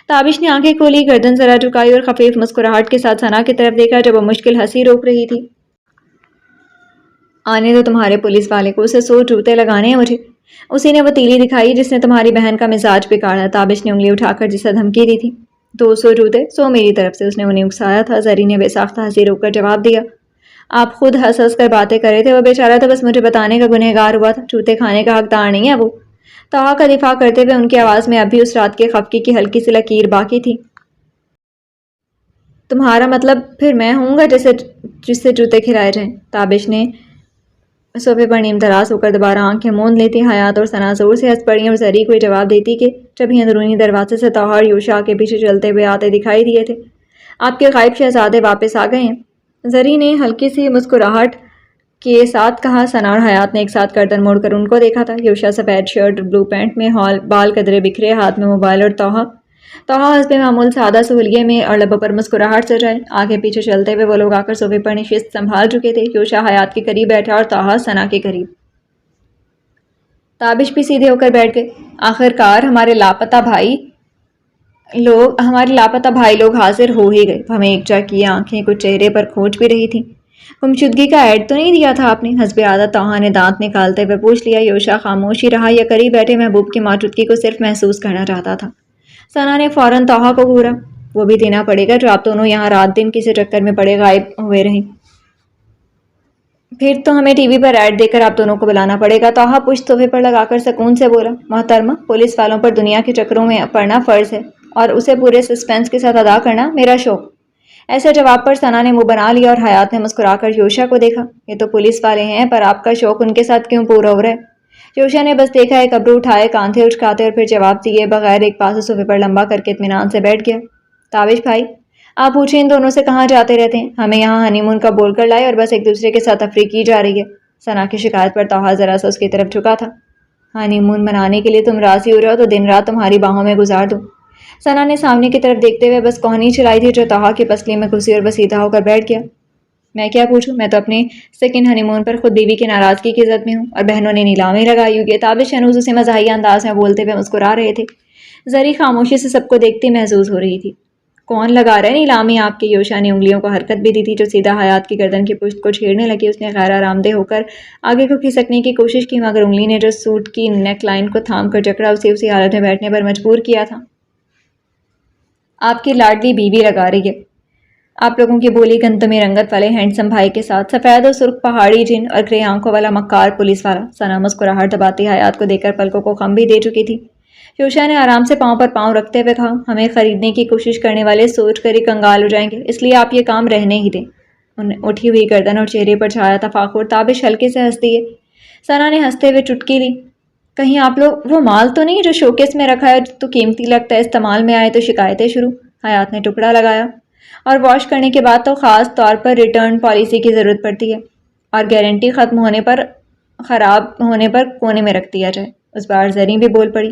تابش نے آنکھیں کھولی، گردن ذرا جھکائی اور خفیف مسکراہٹ کے ساتھ ثنا کی طرف دیکھا جب وہ مشکل ہنسی روک رہی تھی۔ آنے دو تمہارے پولیس والے کو، اسے 100 جوتے لگانے ہیں مجھے۔ اسی نے وہ تیلی دکھائی جس نے تمہاری بہن کا مزاج بگاڑا۔ تابش نے انگلی اٹھا کر جسے دھمکی دی تھی۔ 200 جوتے؟ 100 میری طرف سے، اس نے انہیں اکسایا تھا۔ زری نے بے ساختہ ہنسی روک کر جواب دیا، آپ خود ہنس ہنس کر باتیں کر رہے تھے، وہ بیچارہ تو بس مجھے بتانے کا گنہگار ہوا تھا، جوتے کھانے کا حقدار نہیں ہے وہ۔ توحا کا دفاع کرتے ہوئے ان کی آواز میں اب بھی اس رات کی خفگی کی ہلکی سی لکیر باقی تھی۔ تمہارا مطلب پھر میں ہوں گا جس سے جوتے کھلائے جائیں؟ تابش نے صوفے پر نیم دراز ہو کر دوبارہ آنکھیں موند لیتی۔ حیات اور ثنا زور سے ہنس پڑی اور زری کوئی جواب دیتی کہ جب ہی اندرونی دروازے سے توحا اور یوشا کے پیچھے چلتے ہوئے آتے دکھائی دیے تھے۔ آپ کے غائب شہزادے واپس آ گئے ہیں، زری نے ہلکی سی مسکراہٹ کے ساتھ کہا۔ ثنا اور حیات نے ایک ساتھ گردن موڑ کر ان کو دیکھا تھا۔ یوشا سفید شرٹ اور بلو پینٹ میں، بال قدرے بکھرے، ہاتھ میں موبائل، اور توحا حسب معمول سادہ سہولیے میں اور لبوں پر مسکراہٹ سجائے۔ آگے پیچھے چلتے ہوئے وہ لوگ آ کر صوفے پر نشست سنبھال چکے تھے۔ یوشا حیات کے قریب بیٹھا اور توحا ثنا کے قریب۔ تابش بھی سیدھے ہو کر بیٹھ گئے۔ آخرکار ہمارے لاپتہ بھائی لوگ حاضر ہو ہی گئے۔ ہمیں ایکجا کیے، آنکھیں کچھ چہرے پر کھوج بھی رہی تھیں۔ گمشدگی کا ایڈ تو نہیں دیا تھا آپ نے؟ حسب عادت توحا نے دانت نکالتے ہوئے پوچھ لیا۔ یوشا خاموش ہی رہا، یا قریب بیٹھے محبوب کی موجودگی کو صرف محسوس کرنا چاہتا تھا۔ ثنا نے فوراً توحا کو گھورا، وہ بھی دینا پڑے گا جو آپ دونوں یہاں رات دن کسی چکر میں پڑے غائب ہوئے رہیں۔ پھر تو ہمیں ٹی وی پر ایڈ دے کر آپ دونوں کو بلانا پڑے گا۔ توحا پشت صوفے پر لگا کر سکون سے بولا، محترمہ، پولیس والوں پر دنیا کے چکروں میں پڑنا فرض ہے اور اسے پورے سسپینس کے ساتھ ادا کرنا میرا شوق۔ ایسے جواب پر ثنا نے منہ بنا لیا اور حیات نے مسکرا کر یوشا کو دیکھا، یہ تو پولیس والے ہیں پر آپ کا شوق ان کے ساتھ کیوں پورا ہو رہا ہے؟ یوشا نے بس دیکھا، ایک ابرو اٹھائے، کاندھے اچکاتے اور پھر جواب دیے بغیر ایک پاس صوفے پر لمبا کر کے اطمینان سے بیٹھ گیا۔ تابش بھائی، آپ پوچھیں ان دونوں سے کہاں جاتے رہتے ہیں؟ ہمیں یہاں ہنی مون کا بول کر لائے اور بس ایک دوسرے کے ساتھ تفریح کی جا رہی ہے۔ ثنا کی شکایت پر توحا ذرا سا اس کی طرف جھکا تھا۔ ہنی مون منانے کے لیے تم راضی ہو رہے ہو تو دن رات تمہاری باہوں میں گزار دوں۔ ثنا نے سامنے کی طرف دیکھتے ہوئے بس کوہنی چلائی تھی جو توحا کی پسلی میں گھسی اور وہ سیدھا ہو کر بیٹھ گیا۔ میں کیا پوچھوں، میں تو اپنے سیکنڈ ہنی مون پر خود بیوی کی ناراضگی کی زد میں ہوں اور بہنوں نے نیلامی لگائی ہوئی ہے۔ تابش ہنوز اسے مزاحیہ انداز میں بولتے ہوئے مسکرا رہے تھے۔ زری خاموشی سے سب کو دیکھتی محظوظ ہو رہی تھی۔ کون لگا رہے نیلامی آپ کے؟ یوشا نے انگلیوں کو حرکت بھی دی تھی جو سیدھا حیات کی گردن کی پشت کو چھیڑنے لگی۔ اس نے غیر آرام دہ ہو کر آگے کو کھسکنے کی کوشش کی مگر انگلی نے جو سوٹ کی نیک لائن کو تھام کر جکڑا اسے اسی حالت میں بیٹھنے پر مجبور کیا تھا۔ آپ کی لاڈلی بیوی لگا رہی ہے، آپ لوگوں کی بولی گندمی رنگت والے ہینڈسم بھائی کے ساتھ، سفید اور سرخ پہاڑی جن اور گرے آنکھوں والا مکار پولیس والا۔ ثنا مسکراہٹ دباتی حیات کو دیکھ کر پلکوں کو خم بھی دے چکی تھی۔ یوشا نے آرام سے پاؤں پر پاؤں رکھتے ہوئے کہا، ہمیں خریدنے کی کوشش کرنے والے سوچ کر ہی کنگال ہو جائیں گے، اس لیے آپ یہ کام رہنے ہی دیں۔ اٹھی ہوئی گردن اور چہرے پر چھایا تفاخر۔ تابش ہلکے سے ہنس دیے۔ ثنا نے ہنستے ہوئے چٹکی لی، کہیں آپ لوگ وہ مال تو نہیں جو شوکیس میں رکھا ہے تو قیمتی لگتا ہے، استعمال میں آئے تو شکایتیں شروع؟ حیات نے ٹکڑا لگایا، اور واش کرنے کے بعد تو خاص طور پر ریٹرن پالیسی کی ضرورت پڑتی ہے اور گارنٹی ختم ہونے پر خراب ہونے پر کونے میں رکھ دیا جائے۔ اس بار زری بھی بول پڑی،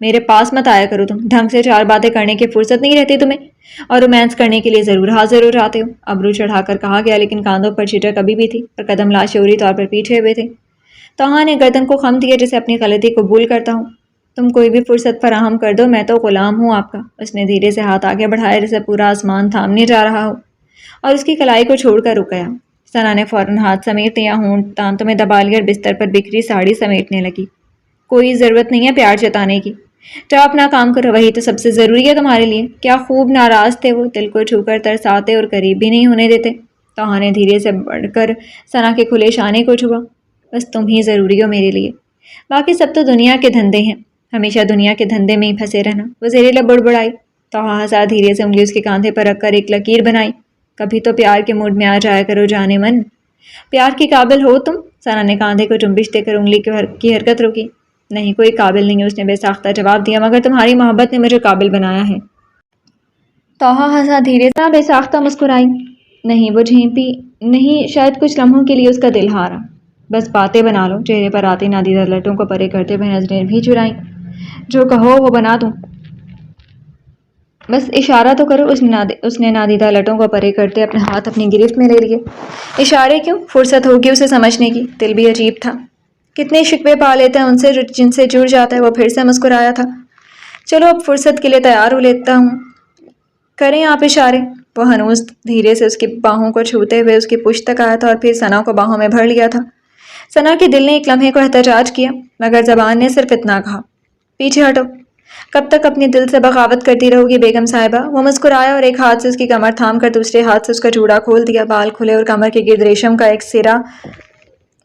میرے پاس مت آیا کرو تم، ڈھنگ سے 4 باتیں کرنے کی فرصت نہیں رہتی تمہیں، اور رومانس کرنے کے لیے ضرور حاضر ہو جاتے ہو۔ ابرو چڑھا کر کہا گیا، لیکن کاندھوں پر چیٹر کبھی بھی تھی اور قدم لاشعوری طور پر پیچھے ہوئے تھے۔ توہا نے گردن کو خم دیا جسے اپنی غلطی قبول کرتا ہوں۔ تم کوئی بھی فرصت فراہم کر دو، میں تو غلام ہوں آپ کا۔ اس نے دھیرے سے ہاتھ آگے بڑھایا جیسے پورا آسمان تھامنے جا رہا ہو، اور اس کی کلائی کو چھوڑ کر رک گیا۔ ثنا نے فوراً ہاتھ سمیٹ لیا، ہونٹ دانتوں میں دبا لیا اور بستر پر بکھری ساڑی سمیٹنے لگی۔ کوئی ضرورت نہیں ہے پیار جتانے کی، جاؤ اپنا کام کرو، وہی تو سب سے ضروری ہے تمہارے لیے۔ کیا خوب ناراض تھے وہ، دل کو چھو کر ترساتے اور قریب بھی نہیں ہونے دیتے۔ توہا نے دھیرے سے بڑھ کر ثنا کے کھلے شانے کو چھوا۔ بس تم ہی ضروری ہو میرے لیے، باقی سب تو دنیا کے دھندے ہیں، ہمیشہ دنیا کے دھندے میں ہی پھنسے رہنا۔ وہ زیر لب بڑبڑائی۔ توہا ہنسا، دھیرے سے انگلی اس کے کاندھے پر رکھ کر ایک لکیر بنائی۔ کبھی تو پیار کے موڈ میں آ جایا کرو جانے من، پیار کی قابل ہو تم۔ ثنا نے کاندھے کو جنبش دے کر انگلی کی حرکت روکی۔ نہیں، کوئی قابل نہیں ہے، اس نے بے ساختہ جواب دیا، مگر تمہاری محبت نے مجھے قابل بنایا ہے۔ توہا ہنسا، دھیرے سے بے ساختہ مسکرائی۔ نہیں، وہ جھیپی نہیں، شاید کچھ لمحوں کے لیے اس کا دل ہارا۔ بس باتیں بنا لو، چہرے پر آتے نادیدہ لٹوں کو پرے کرتے ہوئے نظریں بھی چرائیں۔ جو کہو وہ بنا دوں، بس اشارہ تو کرو۔ اس نے نادیدہ لٹوں کو پرے کرتے اپنے ہاتھ اپنی گرفت میں لے لیے۔ اشارے کیوں، فرصت ہوگی اسے سمجھنے کی۔ دل بھی عجیب تھا، کتنے شکوے پا لیتے ہیں ان سے جن سے جڑ جاتا ہے۔ وہ پھر سے مسکرایا تھا۔ چلو اب فرصت کے لیے تیار ہو لیتا ہوں، کریں آپ اشارے۔ وہ ہنوز دھیرے سے اس کی باہوں کو چھوتے ہوئے اس کی پشت تک آیا تھا اور پھر ثنا کو باہوں میں بھر لیا تھا۔ ثنا کے دل نے ایک لمحے کو احتجاج کیا، مگر زبان نے صرف اتنا کہا، پیچھے ہٹو، کب تک اپنے دل سے بغاوت کرتی رہو گی بیگم صاحبہ۔ وہ مسکرایا اور ایک ہاتھ سے اس کی کمر تھام کر دوسرے ہاتھ سے اس کا جوڑا کھول دیا۔ بال کھلے اور کمر کے گرد ریشم کا ایک سرا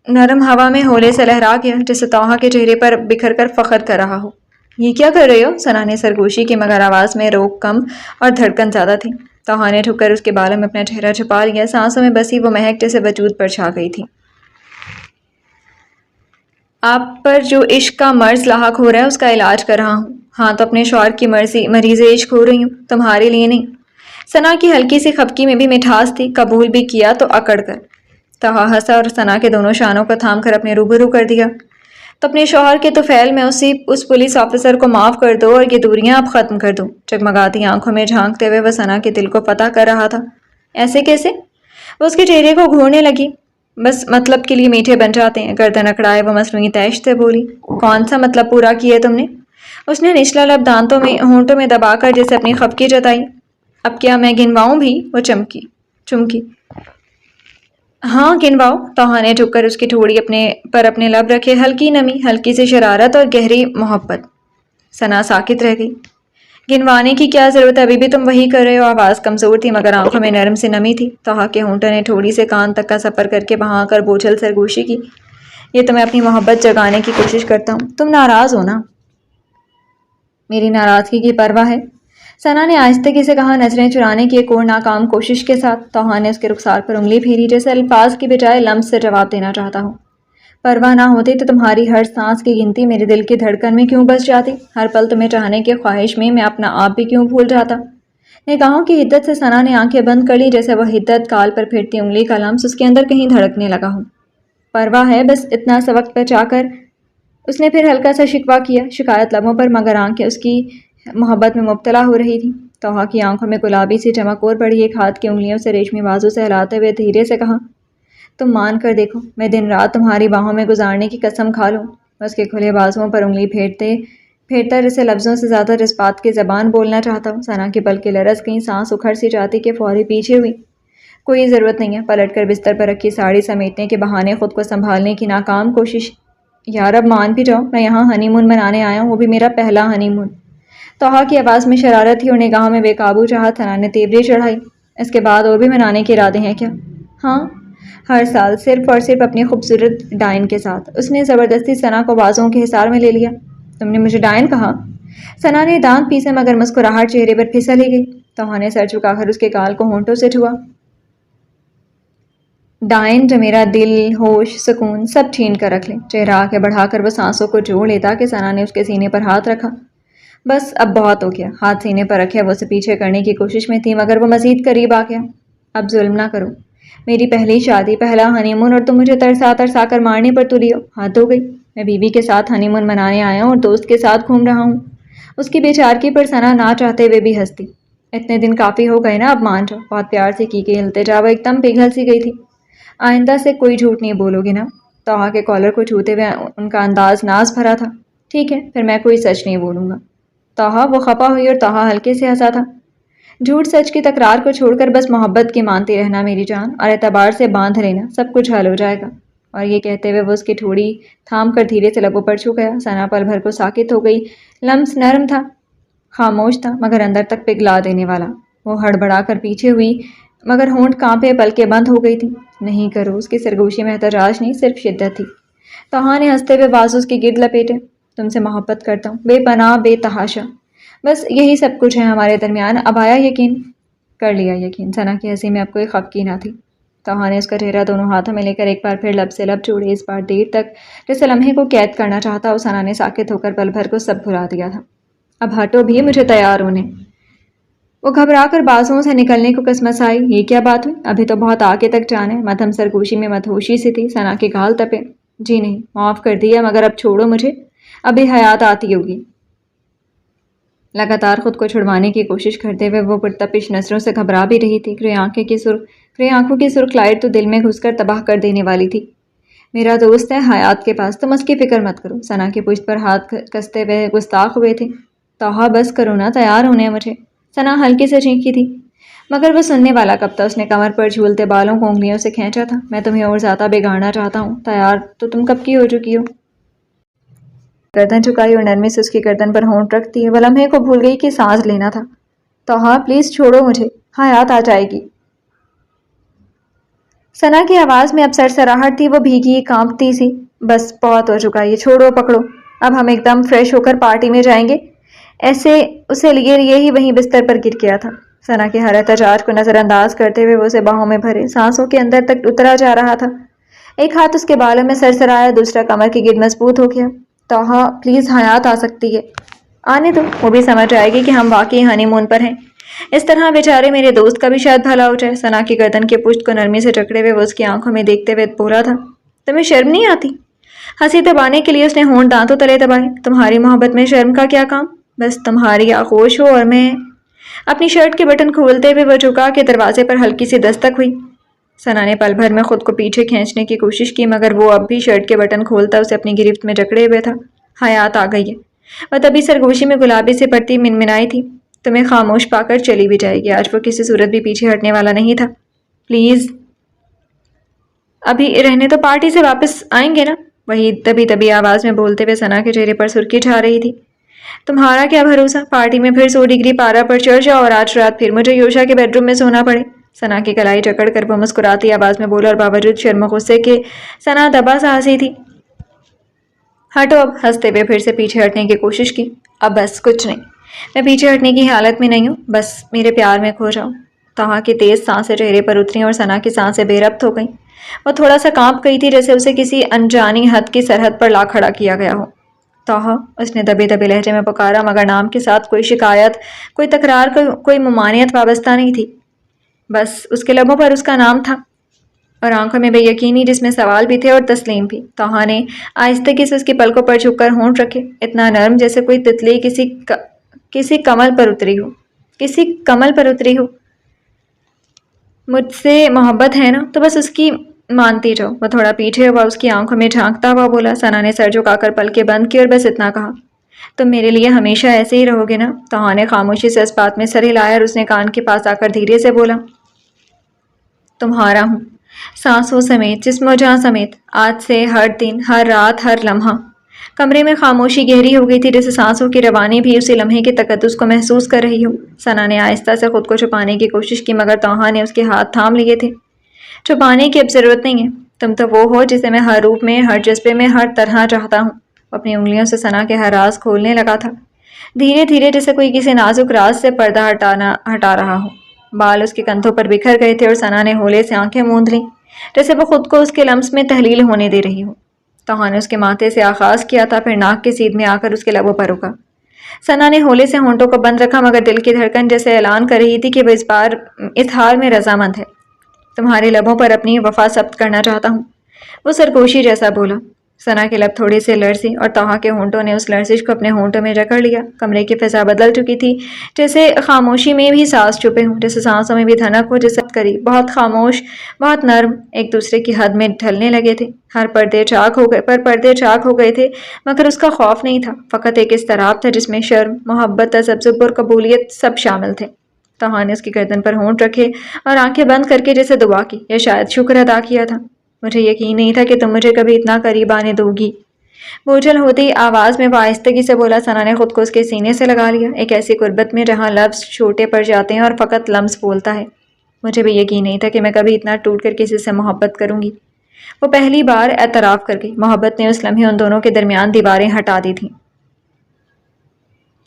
نرم ہوا میں ہولے سے لہرا گیا، جیسے توہا کے چہرے پر بکھر کر فخر کر رہا ہو۔ یہ کیا کر رہے ہو؟ ثنا نے سرگوشی کی، مگر آواز میں روک کم اور دھڑکن زیادہ تھی۔ توہا نے جھک کر اس کے بالوں میں اپنا چہرہ چھپا لیا، سانسوں میں بسی وہ مہک جیسے وجود پر چھا گئی تھی۔ آپ پر جو عشق کا مرض لاحق ہو رہا ہے اس کا علاج کر رہا ہوں۔ ہاں تو اپنے شوہر کی مریض عشق ہو رہی ہوں، تمہارے لیے نہیں۔ ثنا کی ہلکی سی خفگی میں بھی مٹھاس تھی، قبول بھی کیا تو اکڑ کر۔ توہا ہنسا اور ثنا کے دونوں شانوں کو تھام کر اپنے روبرو کر دیا۔ تو اپنے شوہر کے طفیل میں اس پولیس آفیسر کو معاف کر دو اور یہ دوریاں اب ختم کر دو۔ جگمگاتی آنکھوں میں جھانکتے ہوئے وہ ثنا کے دل کو فتح کر رہا تھا۔ ایسے کیسے؟ وہ اس کے چہرے کو گھورنے لگی۔ بس مطلب کے لیے میٹھے بن جاتے ہیں، گردن اکڑائے وہ مصنوعی طیش سے بولی۔ کون سا مطلب پورا کیا تم نے؟ اس نے نچلا لب ہونٹوں میں دبا کر جیسے اپنی خفگی جتائی۔ اب کیا میں گنواؤں بھی؟ وہ چمکی۔ ہاں گنواؤ۔ توہا نے جھک کر اس کی ٹھوڑی اپنے لب رکھے، ہلکی نمی، ہلکی سی شرارت اور گہری محبت۔ ثنا ساکت رہ گئی۔ گنوانے کی کیا ضرورت ہے، ابھی بھی تم وہی کر رہے ہو۔ آواز کمزور تھی مگر آنکھوں میں نرم سی نمی تھی۔ توہا کے ہونٹوں نے ٹھوڑی سے کان تک کا سفر کر کے وہاں آ کر بوجھل سرگوشی کی۔ یہ تو میں اپنی محبت جگانے کی کوشش کرتا ہوں، تم ناراض ہو نا؟ میری ناراضگی کی پرواہ ہے؟ ثنا نے آہستگی سے کہا، نظریں چرانے کی ایک اور ناکام کوشش کے ساتھ۔ توہا نے اس کے رخسار پر انگلی پھیری جیسے الفاظ کی بجائے لمس سے جواب دینا چاہتا ہو۔ پرواہ نہ ہوتی تو تمہاری ہر سانس کی گنتی میرے دل کی دھڑکن میں کیوں بس جاتی؟ ہر پل تمہیں چاہنے کی خواہش میں اپنا آپ بھی کیوں بھول جاتا؟ نگاہوں کی حدت سے ثنا نے آنکھیں بند کر لی، جیسے وہ حدت کال پر پھرتی انگلی کا لمس اس کے اندر کہیں دھڑکنے لگا ہو۔ پرواہ ہے، بس اتنا سا وقت بچا کر۔ اس نے پھر ہلکا سا شکوہ کیا، شکایت لبوں پر، مگر آنکھیں اس کی محبت میں مبتلا ہو رہی تھی۔ توہا کی آنکھوں میں گلابی سی چمک اور بڑھی، ایک ہاتھ کی انگلیوں سے ریشمی بازو سے ہلاتے ہوئے دھیرے سے کہا، تم مان کر دیکھو، میں دن رات تمہاری باہوں میں گزارنے کی قسم کھا لوں۔ اس کے کھلے بازوؤں پر انگلی پھیرتا جیسے لفظوں سے زیادہ جذبات کی زبان بولنا چاہتا ہوں۔ ثنا کی پلکیں لرز گئیں، سانس اکھڑ سی جاتی کہ فوری پیچھے ہوئی۔ کوئی ضرورت نہیں ہے، پلٹ کر بستر پر رکھی ساڑی سمیٹنے کے بہانے خود کو سنبھالنے کی ناکام کوشش۔ یار اب مان بھی جاؤ، میں یہاں ہنی مون منانے آیا ہوں، وہ بھی میرا پہلا ہنی مون۔ توہا کی آواز میں شرارت تھی اور نگاہوں میں بے قابو چاہت۔ ثنا نے تیوری چڑھائی، اس کے بعد اور بھی منانے کے ارادے ہیں کیا؟ ہاں، ہر سال، صرف اور صرف اپنی خوبصورت ڈائن کے ساتھ۔ اس نے زبردستی ثنا کو بازوؤں کے حصار میں لے لیا۔ تم نے مجھے ڈائن کہا؟ ثنا نے دانت پیسے مگر مسکراہٹ چہرے پر پھسل ہی گئی۔ توہا نے سر جھکا کر اس کے گال کو ہونٹوں سے چھوا۔ ڈائن جو میرا دل، ہوش، سکون سب چھین کر رکھ لے۔ چہرہ آگے بڑھا کر وہ سانسوں کو جوڑ لیتا کہ ثنا نے اس کے سینے پر ہاتھ رکھا۔ بس اب بہت ہو گیا۔ ہاتھ سینے پر رکھے وہ اسے پیچھے کرنے کی کوشش میں تھی، مگر وہ مزید قریب آ گیا۔ اب ظلم نہ کرو، میری پہلی شادی، پہلا ہنی مون، اور تم مجھے ترسا کر مارنے پر تلی ہو۔ حد ہو گئی، میں بیوی کے ساتھ ہنی مون منانے آیا ہوں اور دوست کے ساتھ گھوم رہا ہوں۔ اس کی بیچارگی پر ثنا نہ چاہتے ہوئے بھی ہنستی۔ اتنے دن کافی ہو گئے نا، اب مان جاؤ، بہت پیار سے کی گئی التجا وہ ایک دم پگھل سی گئی تھی۔ آئندہ سے کوئی جھوٹ نہیں بولو گے نا؟ توحا کے کالر کو چھوتے ہوئے ان کا انداز ناز بھرا تھا۔ ٹھیک ہے، پھر میں کوئی سچ نہیں بولوں گا۔ توحا وہ خفا ہوئی اور توحا ہلکے سے ہنسا تھا۔ جھوٹ سچ کی تکرار کو چھوڑ کر بس محبت کی مانتی رہنا میری جان، اور اعتبار سے باندھ لینا، سب کچھ حل ہو جائے گا۔ اور یہ کہتے ہوئے وہ اس کی ٹھوڑی تھام کر دھیرے سے لبوں پر چھو گیا۔ ثنا پل بھر کو ساکت ہو گئی۔ لمس نرم تھا، خاموش تھا، مگر اندر تک پگھلا دینے والا۔ وہ ہڑبڑا کر پیچھے ہوئی، مگر ہونٹ کانپے، پلکیں بند ہو گئی تھی۔ نہیں کرو، اس کی سرگوشی میں احتجاج نہیں، صرف شدت تھی۔ توحا نے ہنستے ہوئے بازو اس کی گرد لپیٹے۔ تم سے محبت کرتا ہوں، بے پناہ، بے تحاشا، بس یہی سب کچھ ہے ہمارے درمیان۔ اب آیا یقین؟ کر لیا یقین۔ ثنا کی ہنسی میں اب کوئی خفگی نہ تھی۔ توحا نے اس کا چہرہ دونوں ہاتھوں میں لے کر ایک بار پھر لب سے لب جوڑے، اس بار دیر تک جیسے لمحے کو قید کرنا چاہتا ہو۔ ثنا نے ساکت ہو کر پل بھر کو سب بھلا دیا تھا۔ اب ہٹو بھی، مجھے تیار ہونے۔ وہ گھبرا کر بازوؤں سے نکلنے کو کسمسائی۔ یہ کیا بات ہوئی؟ ابھی تو بہت آگے تک جانا ہے۔ مدھم سرگوشی میں مدہوشی سی تھی۔ ثنا کے گال تپے۔ جی نہیں، معاف کر دیا، مگر اب چھوڑو مجھے، ابھی حیات آتی ہوگی۔ لگاتار خود کو چھڑوانے کی کوشش کرتے ہوئے وہ پرتپش نظروں سے گھبرا بھی رہی تھی۔ گرے آنکھوں کی سرخ لائٹ تو دل میں گھس کر تباہ کر دینے والی تھی۔ میرا دوست ہے حیات کے پاس، تم اس کی فکر مت کرو۔ ثنا کی پشت پر ہاتھ کستے ہوئے گستاخ ہوئے تھے۔ توحا بس کرو نا، تیار ہونے ہیں مجھے۔ ثنا ہلکی سے چینکی تھی، مگر وہ سننے والا کب تھا؟ اس نے کمر پر جھولتے بالوں کو انگلیوں سے کھینچا تھا۔ میں تمہیں اور زیادہ بگاڑنا چاہتا ہوں۔ تیار تو تم کب کی ہو چکی ہو؟ گردن جھکائی اور نرمی سے اس کی گردن پر ہونٹ رکھ دیے۔ وہ لمحے کو بھول گئی کہ سانس لینا تھا۔ توحا پلیز چھوڑو مجھے، حیات آ جائے گی۔ ثنا کی آواز میں اب سرسراہٹ تھی، وہ بھیگی کانپتی سی۔ بس بہت ہو چکا، یہ چھوڑو، پکڑو، اب ہم ایک دم فریش ہو کر پارٹی میں جائیں گے۔ ایسے اسے لیے ہی وہیں بستر پر گر گیا تھا۔ ثنا کے ہر احتجاج کو نظر انداز کرتے ہوئے وہ اسے باہوں میں بھرے سانسوں کے اندر تک اترا جا رہا تھا۔ ایک ہاتھ اس کے بالوں میں سرسرایا، دوسرا کمر کی گرد مضبوط ہو گیا۔ توحا پلیز، حیات آ سکتی ہے۔ آنے دو، وہ بھی سمجھ جائے گی کہ ہم واقعی ہنی مون پر ہیں۔ اس طرح بیچارے میرے دوست کا بھی شاید بھلا ہو جائے۔ ثنا کی گردن کے پشت کو نرمی سے جکڑے ہوئے وہ اس کی آنکھوں میں دیکھتے ہوئے بولا تھا، تمہیں شرم نہیں آتی؟ ہنسی دبانے کے لیے اس نے ہونٹ دانتوں تلے دبائے۔ تمہاری محبت میں شرم کا کیا کام؟ بس تمہاری آغوش ہو اور میں… اپنی شرٹ کے بٹن کھولتے ہوئے وہ جھکا کہ دروازے پر ہلکی سی دستک ہوئی۔ ثنا نے پل بھر میں خود کو پیچھے کھینچنے کی کوشش کی، مگر وہ اب بھی شرٹ کے بٹن کھولتا اسے اپنی گرفت میں جکڑے ہوئے تھا۔ حیات آ گئی ہے، وہ تبھی سرگوشی میں گلابی سے پڑتی منمنائی تھی۔ تمہیں خاموش پا کر چلی بھی جائے گی، آج وہ کسی صورت بھی پیچھے ہٹنے والا نہیں تھا۔ پلیز ابھی رہنے تو، پارٹی سے واپس آئیں گے نا؟ وہی دبی آواز میں بولتے ہوئے ثنا کے چہرے پر سرخی چھا رہی تھی۔ تمہارا کیا بھروسہ، پارٹی میں پھر 100 ڈگری پارا پر چڑھ جاؤ اور آج رات پھر مجھے یوشا کے بیڈ روم میں سونا پڑے۔ ثنا کی کلائی جکڑ کر وہ مسکراتی آواز میں بولا، اور باوجود شرم و غصے کے ثنا دبا سا ہنسی تھی۔ ہٹو اب، ہنستے ہوئے پھر سے پیچھے ہٹنے کی کوشش کی۔ اب بس، کچھ نہیں، میں پیچھے ہٹنے کی حالت میں نہیں ہوں، بس میرے پیار میں کھو جاؤ۔ توحا کی تیز سانسیں چہرے پر اتریں اور ثنا کی سانسیں بے ربط ہو گئیں۔ وہ تھوڑا سا کانپ گئی تھی، جیسے اسے کسی انجانی حد کی سرحد پر لا کھڑا کیا گیا ہو۔ توحا، اس نے دبے دبے لہجے میں پکارا، مگر نام کے ساتھ کوئی شکایت، کوئی تکرار، کوئی ممانعت وابستہ نہیں تھی۔ بس اس کے لبوں پر اس کا نام تھا، اور آنکھوں میں بے یقینی جس میں سوال بھی تھے اور تسلیم بھی۔ توحا نے آہستگی سے اس کی پلکوں پر جھک کر ہونٹ رکھے، اتنا نرم جیسے کوئی تتلی کسی کمل پر اتری ہو۔ مجھ سے محبت ہے نا، تو بس اس کی مانتی جاؤ۔ وہ تھوڑا پیچھے ہوا، اس کی آنکھوں میں جھانکتا ہوا بولا۔ ثنا نے سر جھکا کر پلکیں بند کی اور بس اتنا کہا، تم میرے لیے ہمیشہ ایسے ہی رہو گے نا؟ توحا نے خاموشی سے اس بات میں سر ہلایا اور اس نے کان کے پاس آ کر دھیرے سے بولا، تمہارا ہوں، سانسوں سمیت، جسم و جاں سمیت، آج سے ہر دن، ہر رات، ہر لمحہ۔ کمرے میں خاموشی گہری ہو گئی تھی، جیسے سانسوں کی روانی بھی اسی لمحے کے تقدس کو محسوس کر رہی ہو۔ ثنا نے آہستہ سے خود کو چھپانے کی کوشش کی، مگر توحا نے اس کے ہاتھ تھام لیے تھے۔ چھپانے کی اب ضرورت نہیں ہے، تم تو وہ ہو جسے میں ہر روپ میں، ہر جذبے میں، ہر طرح چاہتا ہوں۔ وہ اپنی انگلیوں سے ثنا کے ہر راز کھولنے لگا تھا، دھیرے دھیرے، جیسے کوئی کسی نازک راز سے پردہ ہٹا رہا ہو۔ بال اس کے کندھوں پر بکھر گئے تھے اور ثنا نے ہولے سے آنکھیں موند لیں، جیسے وہ خود کو اس کے لمس میں تحلیل ہونے دے رہی ہو۔ توحا نے اس کے ماتھے سے آغاز کیا تھا، پھر ناک کی سیدھ میں آ کر اس کے لبوں پر رکا۔ ثنا نے ہولے سے ہونٹوں کو بند رکھا، مگر دل کی دھڑکن جیسے اعلان کر رہی تھی کہ وہ اس ہار میں رضامند ہے۔ تمہارے لبوں پر اپنی وفا ثبت کرنا چاہتا ہوں، وہ سرگوشی جیسا بولا۔ ثنا کے لب تھوڑے سے لرزے اور طاہا کے ہونٹوں نے اس لرزش کو اپنے ہونٹوں میں جکڑ لیا۔ کمرے کی فضا بدل چکی تھی، جیسے خاموشی میں بھی سانس چھپے ہوں، جیسے سانسوں میں بھی دھنک ہو، جیسے قریب بہت خاموش، بہت نرم، ایک دوسرے کی حد میں ڈھلنے لگے تھے۔ پردے چاک ہو گئے تھے، مگر اس کا خوف نہیں تھا، فقط ایک اضطراب تھا جس میں شرم، محبت، تذبذب اور قبولیت سب شامل تھے۔ طاہا نے اس کی گردن پر ہونٹ رکھے اور آنکھیں بند کر کے جیسے دعا کی یا شاید شکر ادا کیا تھا۔ مجھے یقین نہیں تھا کہ تم مجھے کبھی اتنا قریب آنے دو گی، بوجھل ہوتی آواز میں وہ آہستگی سے بولا۔ ثنا نے خود کو اس کے سینے سے لگا لیا، ایک ایسی قربت میں جہاں لفظ چھوٹے پڑ جاتے ہیں اور فقط لمس بولتا ہے۔ مجھے بھی یقین نہیں تھا کہ میں کبھی اتنا ٹوٹ کر کسی سے محبت کروں گی، وہ پہلی بار اعتراف کر گئی۔ محبت نے اس لمحے ان دونوں کے درمیان دیواریں ہٹا دی تھیں۔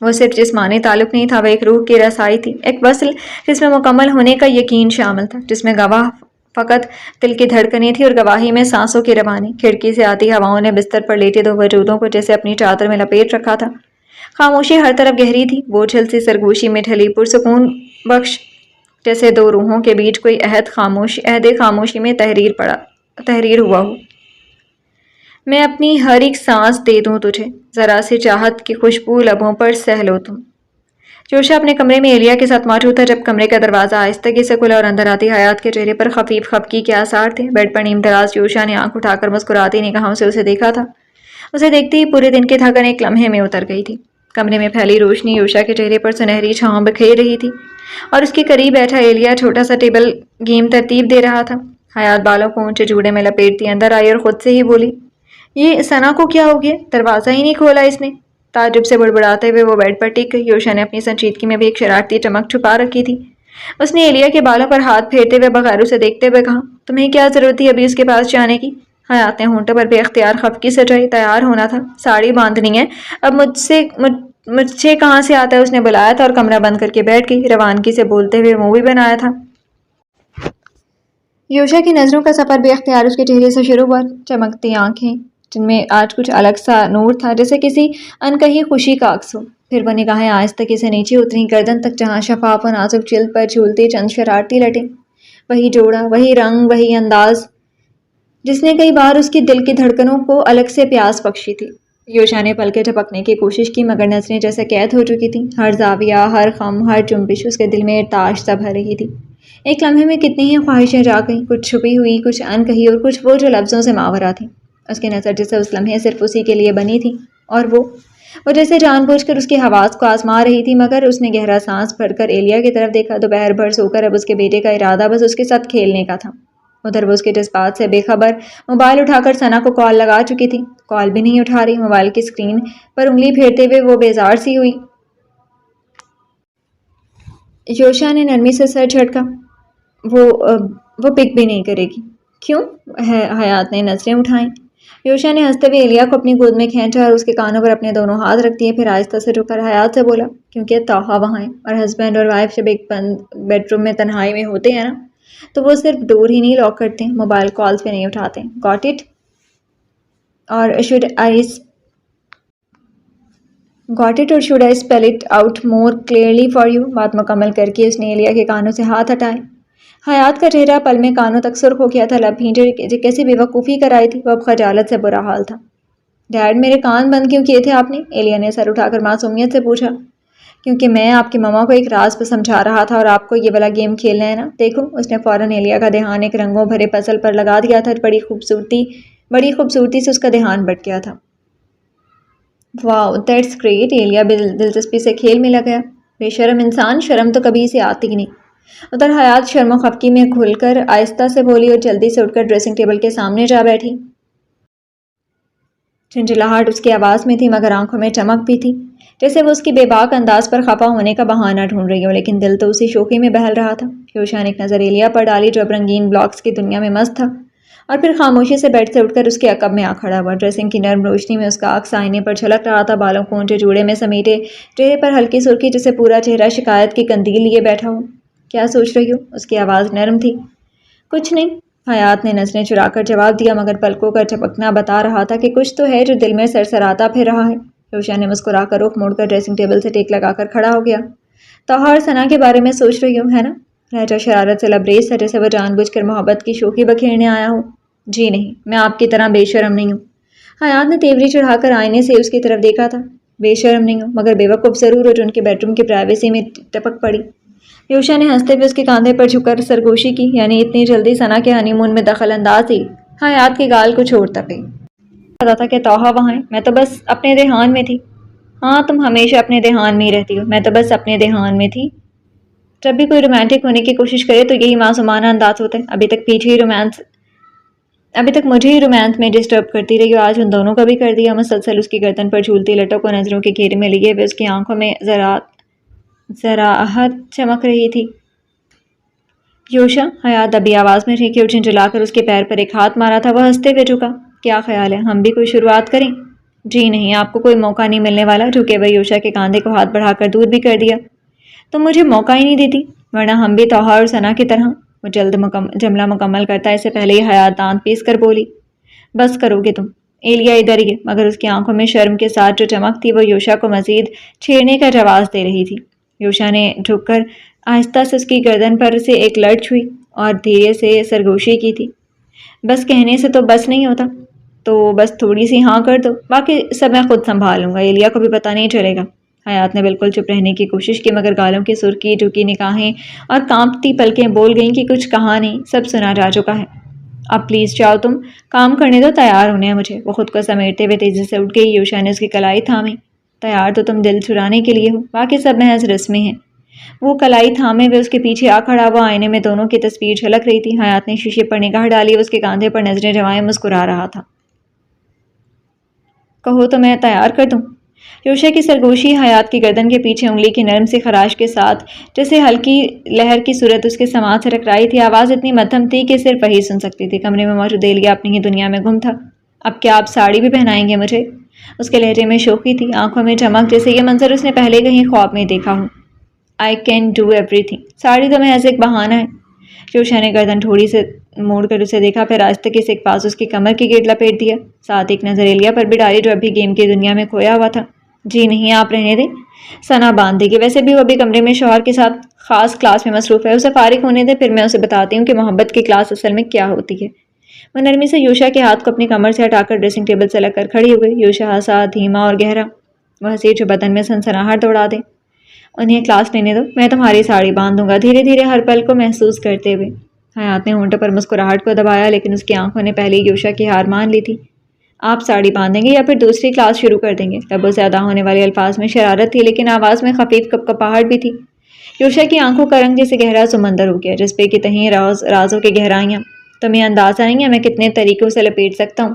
وہ صرف جسمانی تعلق نہیں تھا، وہ ایک روح کی رسائی تھی، ایک وصل جس میں مکمل ہونے کا یقین شامل تھا، جس میں گواہ فقط دل کی دھڑکنیں تھی اور گواہی میں سانسوں کی روانی۔ کھڑکی سے آتی ہواؤں نے بستر پر لیٹے دو وجودوں کو جیسے اپنی چادر میں لپیٹ رکھا تھا۔ خاموشی ہر طرف گہری تھی، بوجھل سی سرگوشی میں ڈھلی، پرسکون بخش، جیسے دو روحوں کے بیچ کوئی عہد خاموشی میں تحریر ہوا ہو۔ میں اپنی ہر ایک سانس دے دوں تجھے، ذرا سی چاہت کی خوشبو لبوں پر سہ لو تم۔ جوشا اپنے کمرے میں ایلیا کے ساتھ موجود تھا جب کمرے کا دروازہ آہستگی سے کھلا اور اندر آتی حیات کے چہرے پر خفیف خفگی کے آثار تھے۔ بیڈ پر نیم دراز جوشا نے آنکھ اٹھا کر مسکراتی نگاہوں سے اسے دیکھا تھا۔ اسے دیکھتے ہی پورے دن کی تھکن ایک لمحے میں اتر گئی تھی۔ کمرے میں پھیلی روشنی جوشا کے چہرے پر سنہری چھاؤں بکھیر رہی تھی اور اس کے قریب بیٹھا ایلیا چھوٹا سا ٹیبل گیم ترتیب دے رہا تھا۔ حیات بالوں کو اونچے جوڑے میں لپیٹتی اندر آئی اور خود سے ہی بولی، یہ ثنا کو کیا ہو گیا؟ دروازہ ہی نہیں کھولا اس نے۔ تعجب سے بڑبڑاتے ہوئے وہ بیڈ پر ٹک گئی۔ جوشا نے اپنی سنجیدگی میں بھی ایک شرارتی چمک چھپا رکھی تھی۔ اس نے ایلیا کے بالوں پر ہاتھ پھیرتے ہوئے بغیر اسے دیکھتے ہوئے کہا، تمہیں کیا ضرورت تھی ابھی اس کے پاس جانے کی؟ حیات نے ہونٹوں پر بے اختیار خفگی سجائی۔ تیار ہونا تھا، ساڑی باندھنی ہے، اب مجھ سے کہاں سے آتا ہے؟ اس نے بلایا تھا اور کمرہ بند کر کے بیٹھ گئی، روانگی سے بولتے ہوئے منہ بھی بنایا تھا۔ جوشا کی نظروں کا سفر بے اختیار اس کے چہرے سے شروع ہوا، چمکتی آنکھیں جن میں آج کچھ الگ سا نور تھا، جیسے کسی انکہی خوشی کا عکس ہو۔ پھر وہ نگاہیں آہستگی سے نیچے اتری گردن تک، جہاں شفاف و نازک جلد پر جھولتی چند شرارتی لٹیں۔ وہی جوڑا، وہی رنگ، وہی انداز جس نے کئی بار اس کی دل کی دھڑکنوں کو الگ سے پیاس بخشی تھی۔ یوشا نے پلکیں جھپکنے کی کوشش کی مگر نظریں جیسے قید ہو چکی تھیں۔ ہر زاویہ، ہر خم، ہر جنبش اس کے دل میں ارتعاش سا بھر رہی تھی۔ ایک لمحے میں کتنی ہی خواہشیں جا گئیں، کچھ چھپی ہوئی، کچھ انکہی اور کچھ وہ جو لفظوں سے ماورا تھیں۔ اس کی نظر جیسے اس لمحے صرف اسی کے لیے بنی تھی، اور وہ جیسے جان بوجھ کر اس کے حواس کو آزما رہی تھی۔ مگر اس نے گہرا سانس بھر کر ایلیا کی طرف دیکھا۔ دوپہر بھر سو کر اب اس کے بیٹے کا ارادہ بس اس کے ساتھ کھیلنے کا تھا۔ ادھر وہ اس کے جذبات سے بے خبر موبائل اٹھا کر ثنا کو کال لگا چکی تھی، کال بھی نہیں اٹھا رہی۔ موبائل کی اسکرین پر انگلی پھیرتے ہوئے وہ بیزار سی ہوئی۔ یوشا نے نرمی سے سر جھٹکا، وہ پک بھی نہیں کرے گی۔ کیوں؟ حیات نے نظریں اٹھائیں۔ یوشا نے ہنستے ہوئے ایلیا کو اپنی گود میں کھینچا اور اس کے کانوں پر اپنے دونوں ہاتھ رکھ دیے، پھر آہستہ سے جھک کر حیات سے بولا، کیونکہ طاہا وہاں ہے اور ہسبینڈ اور وائف جب ایک بند بیڈ روم میں تنہائی میں ہوتے ہیں نا، تو وہ صرف ڈور ہی نہیں لاک کرتے، موبائل کالز بھی نہیں اٹھاتے۔ Got it? اور should I spell it out more clearly for you? بات مکمل کر کے اس نے ایلیا کے کانوں سے ہاتھ ہٹائے۔ حیات کا چہرہ پل میں کانوں تک سرخ ہو گیا تھا، لب بھینچے کیسی بے وقوفی کرائی تھی، وہ اب خجالت سے برا حال تھا۔ ڈیڈ، میرے کان بند کیوں کیے تھے آپ نے؟ ایلیا نے سر اٹھا کر معصومیت سے پوچھا۔ کیونکہ میں آپ کی ماما کو ایک راز پہ سمجھا رہا تھا اور آپ کو یہ والا گیم کھیلنا ہے نا۔ دیکھو، اس نے فوراً ایلیا کا دھیان ایک رنگوں بھرے پزل پر لگا دیا تھا۔ بڑی خوبصورتی سے اس کا دھیان بٹ گیا تھا۔ واو، دیٹس گریٹ! ایلیا دلچسپی سے کھیل میں لگ گیا۔ بے شرم انسان، شرم تو کبھی اسے آتی ہی نہیں۔ ادھر حیات شرم و خفگی میں گھل کر آہستہ سے بولی اور جلدی سے اٹھ کر ڈریسنگ ٹیبل کے سامنے جا بیٹھی۔ جھنجھلاہٹ اس کی آواز میں تھی مگر آنکھوں میں چمک بھی تھی، جیسے وہ اس کی بے باک انداز پر خفا ہونے کا بہانہ ڈھونڈ رہی ہو، لیکن دل تو اسی شوخی میں بہل رہا تھا۔ یوشا نے ایک نظر ایلیا پر ڈالی جو اب رنگین بلاکس کی دنیا میں مست تھا، اور پھر خاموشی سے بیڈ سے اٹھ کر اس کے عقب میں آ کھڑا ہوا۔ ڈریسنگ کی نرم روشنی میں اس کا عکس آئینے پر جھلک رہا تھا، بالوں کو اونچے جوڑے میں سمیٹے، چہرے پر ہلکی سرخی جیسے پورا چہرہ شکایت کی قندیل لیے بیٹھا ہو۔ کیا سوچ رہی ہو؟ اس کی آواز نرم تھی۔ کچھ نہیں، حیات نے نظریں چرا کر جواب دیا، مگر پلکوں کا جھپکنا بتا رہا تھا کہ کچھ تو ہے جو دل میں سرسراتا پھر رہا ہے۔ یوشا نے مسکرا کر رخ موڑ کر ڈریسنگ ٹیبل سے ٹیک لگا کر کھڑا ہو گیا۔ طاہا اور ثنا کے بارے میں سوچ رہی ہو، ہے نا؟ لہجہ شرارت سے لبریز تھا، جیسے وہ جان بوجھ کر محبت کی شوخی بکھیرنے آیا ہو۔ جی نہیں، میں آپ کی طرح بے شرم نہیں ہوں۔ حیات نے تیوری چڑھا کر آئینے سے اس کی طرف دیکھا تھا. بے شرم نہیں ہو مگر بیوقوف ضرور ہو جو ان کے بیڈ روم کی پرائیویسی میں ٹپک پڑی. یوشا نے ہنستے ہوئے اس کے کاندھے پر جھک کر سرگوشی کی. یعنی اتنی جلدی ثنا کے ہنی مون میں دخل انداز تھی. حیات کے گال کو چھوڑ تپے. پتا تھا کہ توحا وہاں ہے. میں تو بس اپنے دھیان میں تھی. ہاں تم ہمیشہ اپنے دھیان میں ہی رہتی ہو. میں تو بس اپنے دھیان میں تھی. جب بھی کوئی رومانٹک ہونے کی کوشش کرے تو یہی معصومانہ انداز ہوتا ہے. ابھی تک مجھے ہی رومانس میں ڈسٹرب کرتی رہی. آج ان دونوں کا بھی کر دیا. مسلسل اس کی گردن پر جھولتی لٹوں کو نظروں کے گھیرے میں لیے ہوئے اس کی آنکھوں میں ذراحت چمک رہی تھی. یوشا، حیات دبی آواز میں چیخی اور جھنجھلا کر اس کے پیر پر ایک ہاتھ مارا تھا. وہ ہنستے ہوئے جھکا. کیا خیال ہے ہم بھی کوئی شروعات کریں؟ جی نہیں، آپ کو کوئی موقع نہیں ملنے والا. جھکے ہوئے یوشا کے کاندھے کو ہاتھ بڑھا کر دور بھی کر دیا. تم مجھے موقع ہی نہیں دیتی ورنہ ہم بھی توحا اور ثنا کی طرح. وہ جملہ مکمل کرتا اس سے پہلے ہی حیات دانت پیس کر بولی. بس کرو گے تم. ایلیا ادھر ہی ہے. مگر اس کی آنکھوں میں شرم کے ساتھ جو چمک تھی وہ یوشا کو مزید چھیڑنے کا جواز دے رہی تھی. یوشا نے جھک کر آہستہ سے اس کی گردن پر سے ایک لٹ چھوئی اور دھیرے سے سرگوشی کی تھی. بس کہنے سے تو بس نہیں ہوتا. تو بس تھوڑی سی ہاں کر دو. باقی سب میں خود سنبھال لوں گا. ایلیا کو بھی پتہ نہیں چلے گا. حیات نے بالکل چپ رہنے کی کوشش کی مگر گالوں کی سرخی، جھکی نگاہیں اور کانپتی پلکیں بول گئیں کہ کچھ کہا نہیں، سب سنا جا چکا ہے. اب پلیز جاؤ، تم کام کرنے دو. تیار ہونے ہیں مجھے. وہ خود کو سمیٹتے ہوئے تیزی سے اٹھ گئی. یوشا نے اس کی کلائی تھامی. تیار تو تم دل چرانے کے لیے ہو، باقی سب محض رسمیں ہیں. وہ کلائی تھامے ہوئے اس کے پیچھے آ کھڑا ہوا. آئینے میں دونوں کی تصویر جھلک رہی تھی. حیات نے شیشے پر نگاہ ڈالی. اس کے کاندھے پر نظریں جمائے مسکرا رہا تھا. کہو تو میں تیار کر دوں. یوشا کی سرگوشی حیات کی گردن کے پیچھے انگلی کی نرم سی خراش کے ساتھ جیسے ہلکی لہر کی صورت اس کے سماعت سے ٹکرائی تھی. آواز اتنی مدھم تھی کہ صرف وہی سن سکتی تھی. کمرے میں موجود ایلیا اپنی ہی دنیا میں گم تھا. اب کیا آپ ساڑی بھی پہنائیں گے مجھے؟ اس کے لہجے میں شوخی تھی، آنکھوں میں چمک، جیسے یہ منظر اس نے پہلے کہیں خواب میں دیکھا ہو. I can do everything. Sari تو محض ایک بہانہ ہے. یوشا نے گردن تھوڑی سے موڑ کر اسے دیکھا، پھر آہستگی سے ایک پاس اس کی کمر کی گرد لپیٹ دیا. ساتھ ایک نظر ایلیا پر بھی ڈالی جو اب بھی گیم کی دنیا میں کھویا ہوا تھا. جی نہیں، آپ رہنے دیں. ثنا باندھ دے گی. ویسے بھی وہ ابھی کمرے میں شوہر کے ساتھ خاص کلاس میں مصروف ہے. اسے فارغ ہونے دے، پھر میں اسے بتاتی ہوں کہ محبت کی کلاس اصل میں کیا ہوتی ہے. وہ نرمی سے یوشا کے ہاتھ کو اپنی کمر سے ہٹا کر ڈریسنگ ٹیبل سے لگ کر کھڑی ہو گئی. یوشا ہنسا، دھیما اور گہرا. وہ ہنسی جو بدن میں سنسناہٹ دوڑا دے. انہیں کلاس لینے دو، میں تمہاری ساڑی باندھ دوں گا. دھیرے دھیرے ہر پل کو محسوس کرتے ہوئے حیات نے ہونٹوں پر مسکراہٹ کو دبایا، لیکن اس کی آنکھوں نے پہلے یوشا کی ہار مان لی تھی. آپ ساڑی باندھیں گے یا پھر دوسری کلاس شروع کر دیں گے؟ لبوں سے ادا ہونے والے الفاظ میں شرارت تھی لیکن آواز میں خفیف کپکپاہٹ بھی تھی. یوشا کی آنکھوں کا رنگ جیسے گہرا سمندر ہو گیا، جذبے کی تہیں رازوں کی گہرائیاں. تمہیں اندازہ نہیں ہے میں کتنے طریقوں سے لپیٹ سکتا ہوں.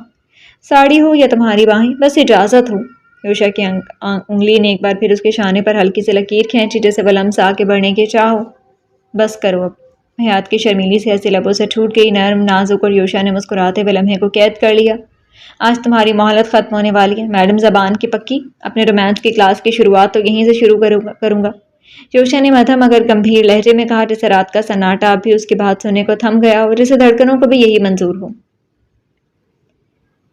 ساڑی ہو یا تمہاری باہیں، بس اجازت ہو. یوشا کی انگلی نے ایک بار پھر اس کے شانے پر ہلکی سی لکیر کھینچی، جیسے وہ لمس آ کے بڑھنے کی چاہ ہو. بس کرو اب. حیات کی شرمیلی سی ہنسی لبوں سے چھوٹ گئی، نرم نازک، اور یوشا نے مسکراتے ہوئے لمحے کو قید کر لیا. آج تمہاری مہلت ختم ہونے والی ہے میڈم. زبان کی پکی. اپنے رومانس کی کلاس کی شروعات تو یہیں سے شروع کروں گا. یوشا نے مدھم مگر گمبھیر لہجے میں کہا، جیسے رات کا سناٹا اب بھی اس کی بات سننے کو تھم گیا ہو، جیسے دھڑکنوں کو بھی یہی منظور ہو.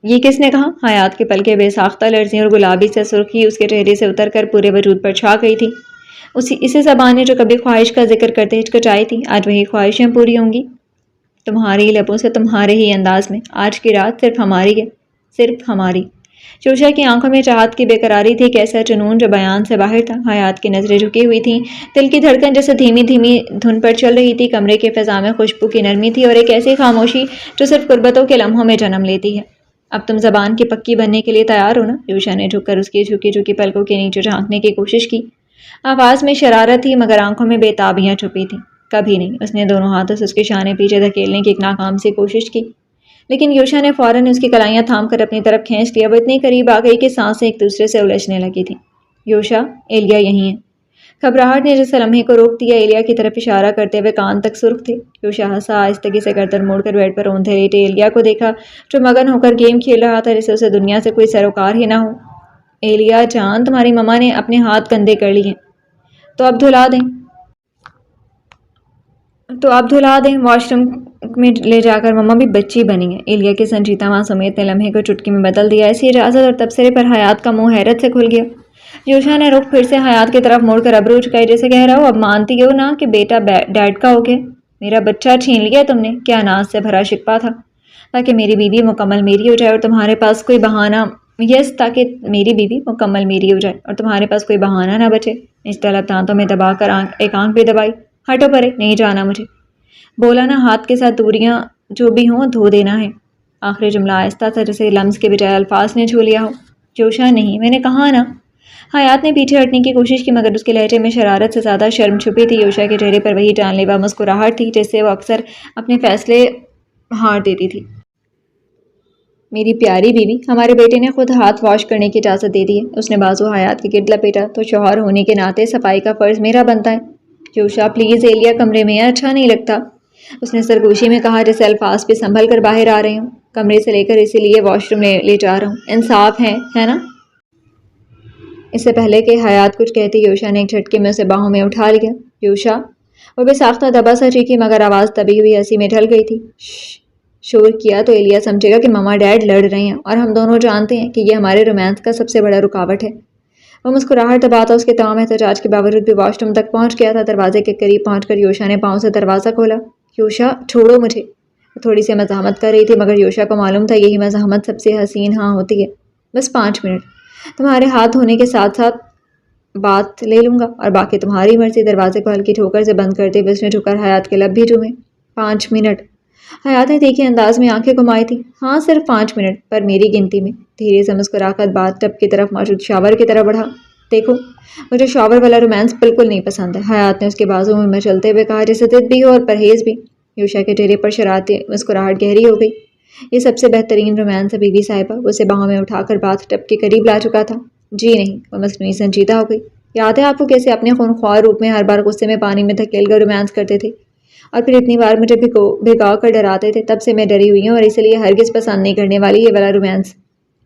یہ کس نے کہا؟ حیات کے پلکیں بے ساختہ لرزیں اور گلابی سے سرخی اس کے چہرے سے اتر کر پورے وجود پر چھا گئی تھی. اسی زبان نے جو کبھی خواہش کا ذکر کرتے ہچکچائی تھی، آج وہی خواہشیں پوری ہوں گی تمہاری لبوں سے، تمہارے ہی انداز میں. آج کی رات صرف ہماری ہے، صرف ہماری. یوشا کی آنکھوں میں چاہت کی بے قراری تھی، ایک ایسا جنون جو بیان سے باہر تھا. حیات کی نظریں جھکی ہوئی تھیں، دل کی دھڑکن جیسے دھیمی دھیمی دھن پر چل رہی تھی. کمرے کے فضا میں خوشبو کی نرمی تھی اور ایک ایسی خاموشی جو صرف قربتوں کے لمحوں میں جنم لیتی ہے. اب تم زبان کی پکی بننے کے لیے تیار ہو نا؟ یوشا نے جھک کر اس کی جھکی پلکوں کے نیچے جھانکنے کی کوشش کی. آواز میں شرارت تھی مگر آنکھوں میں بے تابیاں چھپی تھیں. کبھی نہیں. اس نے دونوں ہاتھوں سے اس کے شانے پیچھے دھکیلنے کی ایک ناکام سی کوشش کی، لیکن یوشا نے فوراً اس کی کلائیاں تھام کر اپنی طرف کھینچ لیا. وہ اتنی قریب آ گئی کہ سانسیں ایک دوسرے سے الجھنے لگی تھیں. یوشا، ایلیا یہیں ہے. گھبراہٹ نے جیسے لمحے کو روک دیا. ایلیا کی طرف اشارہ کرتے ہوئے کان تک سرخ تھے. یوشا ہنسا، آہستگی سے گردن موڑ کر بیڈ پر اوندھے لیٹے ایلیا کو دیکھا جو مگن ہو کر گیم کھیل رہا تھا، جیسے اسے دنیا سے کوئی سروکار ہی نہ ہو. ایلیا جان، تمہاری مما نے اپنے ہاتھ گندے کر لیے، تو اب دھلا دیں. واش روم میں لے جا کر مما بھی بچی بنی ہے. ایلیا کی سنجیدہ معصومیت نے لمحے کو چٹکی میں بدل دیا. ایسی اجازت اور تبصرے پر حیات کا منہ حیرت سے کھل گیا. یوشا نے رخ پھر سے حیات کی طرف موڑ کر ابرو چکائے، جیسے کہہ رہا ہو اب مانتی ہو نا کہ بیٹا ڈیڈ کا ہو گیا؟ میرا بچہ چھین لیا تم نے. کیا ناز سے بھرا شکوہ تھا. تاکہ میری بیوی مکمل میری ہو جائے اور تمہارے پاس کوئی بہانہ تاکہ میری بیوی مکمل میری ہو جائے اور تمہارے پاس کوئی بہانہ نہ بچے۔ اس طلب دانتوں میں دبا کر ایک آنکھ بھی دبائی۔ ہٹو پرے، نہیں جانا مجھے۔ بولا نا، ہاتھ کے ساتھ دوریاں جو بھی ہوں دھو دینا ہے۔ آخری جملہ آہستہ تھا، جیسے لمس کے بجائے الفاظ نے چھو لیا ہو۔ جوشا، نہیں، میں نے کہا نا۔ حیات نے پیچھے ہٹنے کی کوشش کی مگر اس کے لہجے میں شرارت سے زیادہ شرم چھپی تھی۔ یوشا کے چہرے پر وہی جان لیوا مسکراہٹ تھی جس سے وہ اکثر اپنے فیصلے ہار دیتی تھی۔ میری پیاری بیوی، ہمارے بیٹے نے خود ہاتھ واش کرنے کی اجازت دے دی ہے۔ اس نے بازو حیات کے گرد لپیٹا۔ تو شوہر ہونے کے ناطے صفائی کا فرض میرا بنتا ہے۔ جوشا، پلیز ایلیا، کمرے میں اچھا نہیں لگتا۔ اس نے سرگوشی میں کہا جیسے الفاظ بھی سنبھل کر باہر آ رہے ہوں۔ کمرے سے لے کر اسی لیے واش روم لے جا رہا ہوں۔ انصاف ہے نا؟ اس سے پہلے کہ حیات کچھ کہتی، یوشا نے ایک جھٹکے میں اسے باہوں میں اٹھا لیا۔ یوشا، وہ بے ساختہ دبا سا چیخی مگر آواز دبی ہوئی ہنسی میں ڈھل گئی تھی۔ شور کیا تو ایلیا سمجھے گا کہ ماما ڈیڈ لڑ رہے ہیں اور ہم دونوں جانتے ہیں کہ یہ ہمارے رومانس کا سب سے بڑا رکاوٹ ہے۔ وہ مسکراہٹ دباتا اس کے تمام احتجاج کے باوجود بھی واش روم تک پہنچ گیا تھا۔ دروازے کے قریب پہنچ کر یوشا نے پاؤں سے دروازہ کھولا۔ یوشا، چھوڑو مجھے۔ وہ تھوڑی سی مزاحمت کر رہی تھی مگر یوشا کو معلوم تھا یہی مزاحمت سب سے حسین ہاں ہوتی ہے۔ بس 5 منٹ، تمہارے ہاتھ دھونے کے ساتھ ساتھ بات لے لوں گا اور باقی تمہاری مرضی۔ دروازے کو ہلکی ٹھوکر سے بند کرتے ہوئے اس نے جھک کر حیات کے لب بھی چومے۔ 5 منٹ؟ حیات نے تیکھے انداز میں آنکھیں گھمائی تھی۔ ہاں، صرف 5 منٹ، پر میری گنتی میں۔ دھیرے سے مسکرا کر باتھ ٹب کی طرف موجود شاور کی طرف بڑھا۔ دیکھو، مجھے شاور والا رومانس بالکل نہیں پسند ہے، حیات نے اس کے بازو میں مچلتے ہوئے کہا، جیسے ضد بھی ہو اور پرہیز بھی۔ یوشا کے چہرے پر شرارتی مسکراہٹ گہری ہو گئی۔ یہ سب سے بہترین رومانس ہے بیوی صاحبہ۔ وہ اسے باہوں میں اٹھا کر باتھ ٹب کے قریب لا چکا تھا۔ جی نہیں، وہ مصنوعی سنجیدہ ہو گئی۔ یاد ہے آپ کو کیسے اپنے خونخوار روپ میں ہر بار غصے میں پانی میں دھکیل کر رومانس کرتے تھے اور پھر اتنی بار مجھے بھگا کر ڈراتے تھے؟ تب سے میں ڈری ہوئی ہوں اور اس لیے ہرگز پسند نہیں کرنے والی یہ والا رومانس۔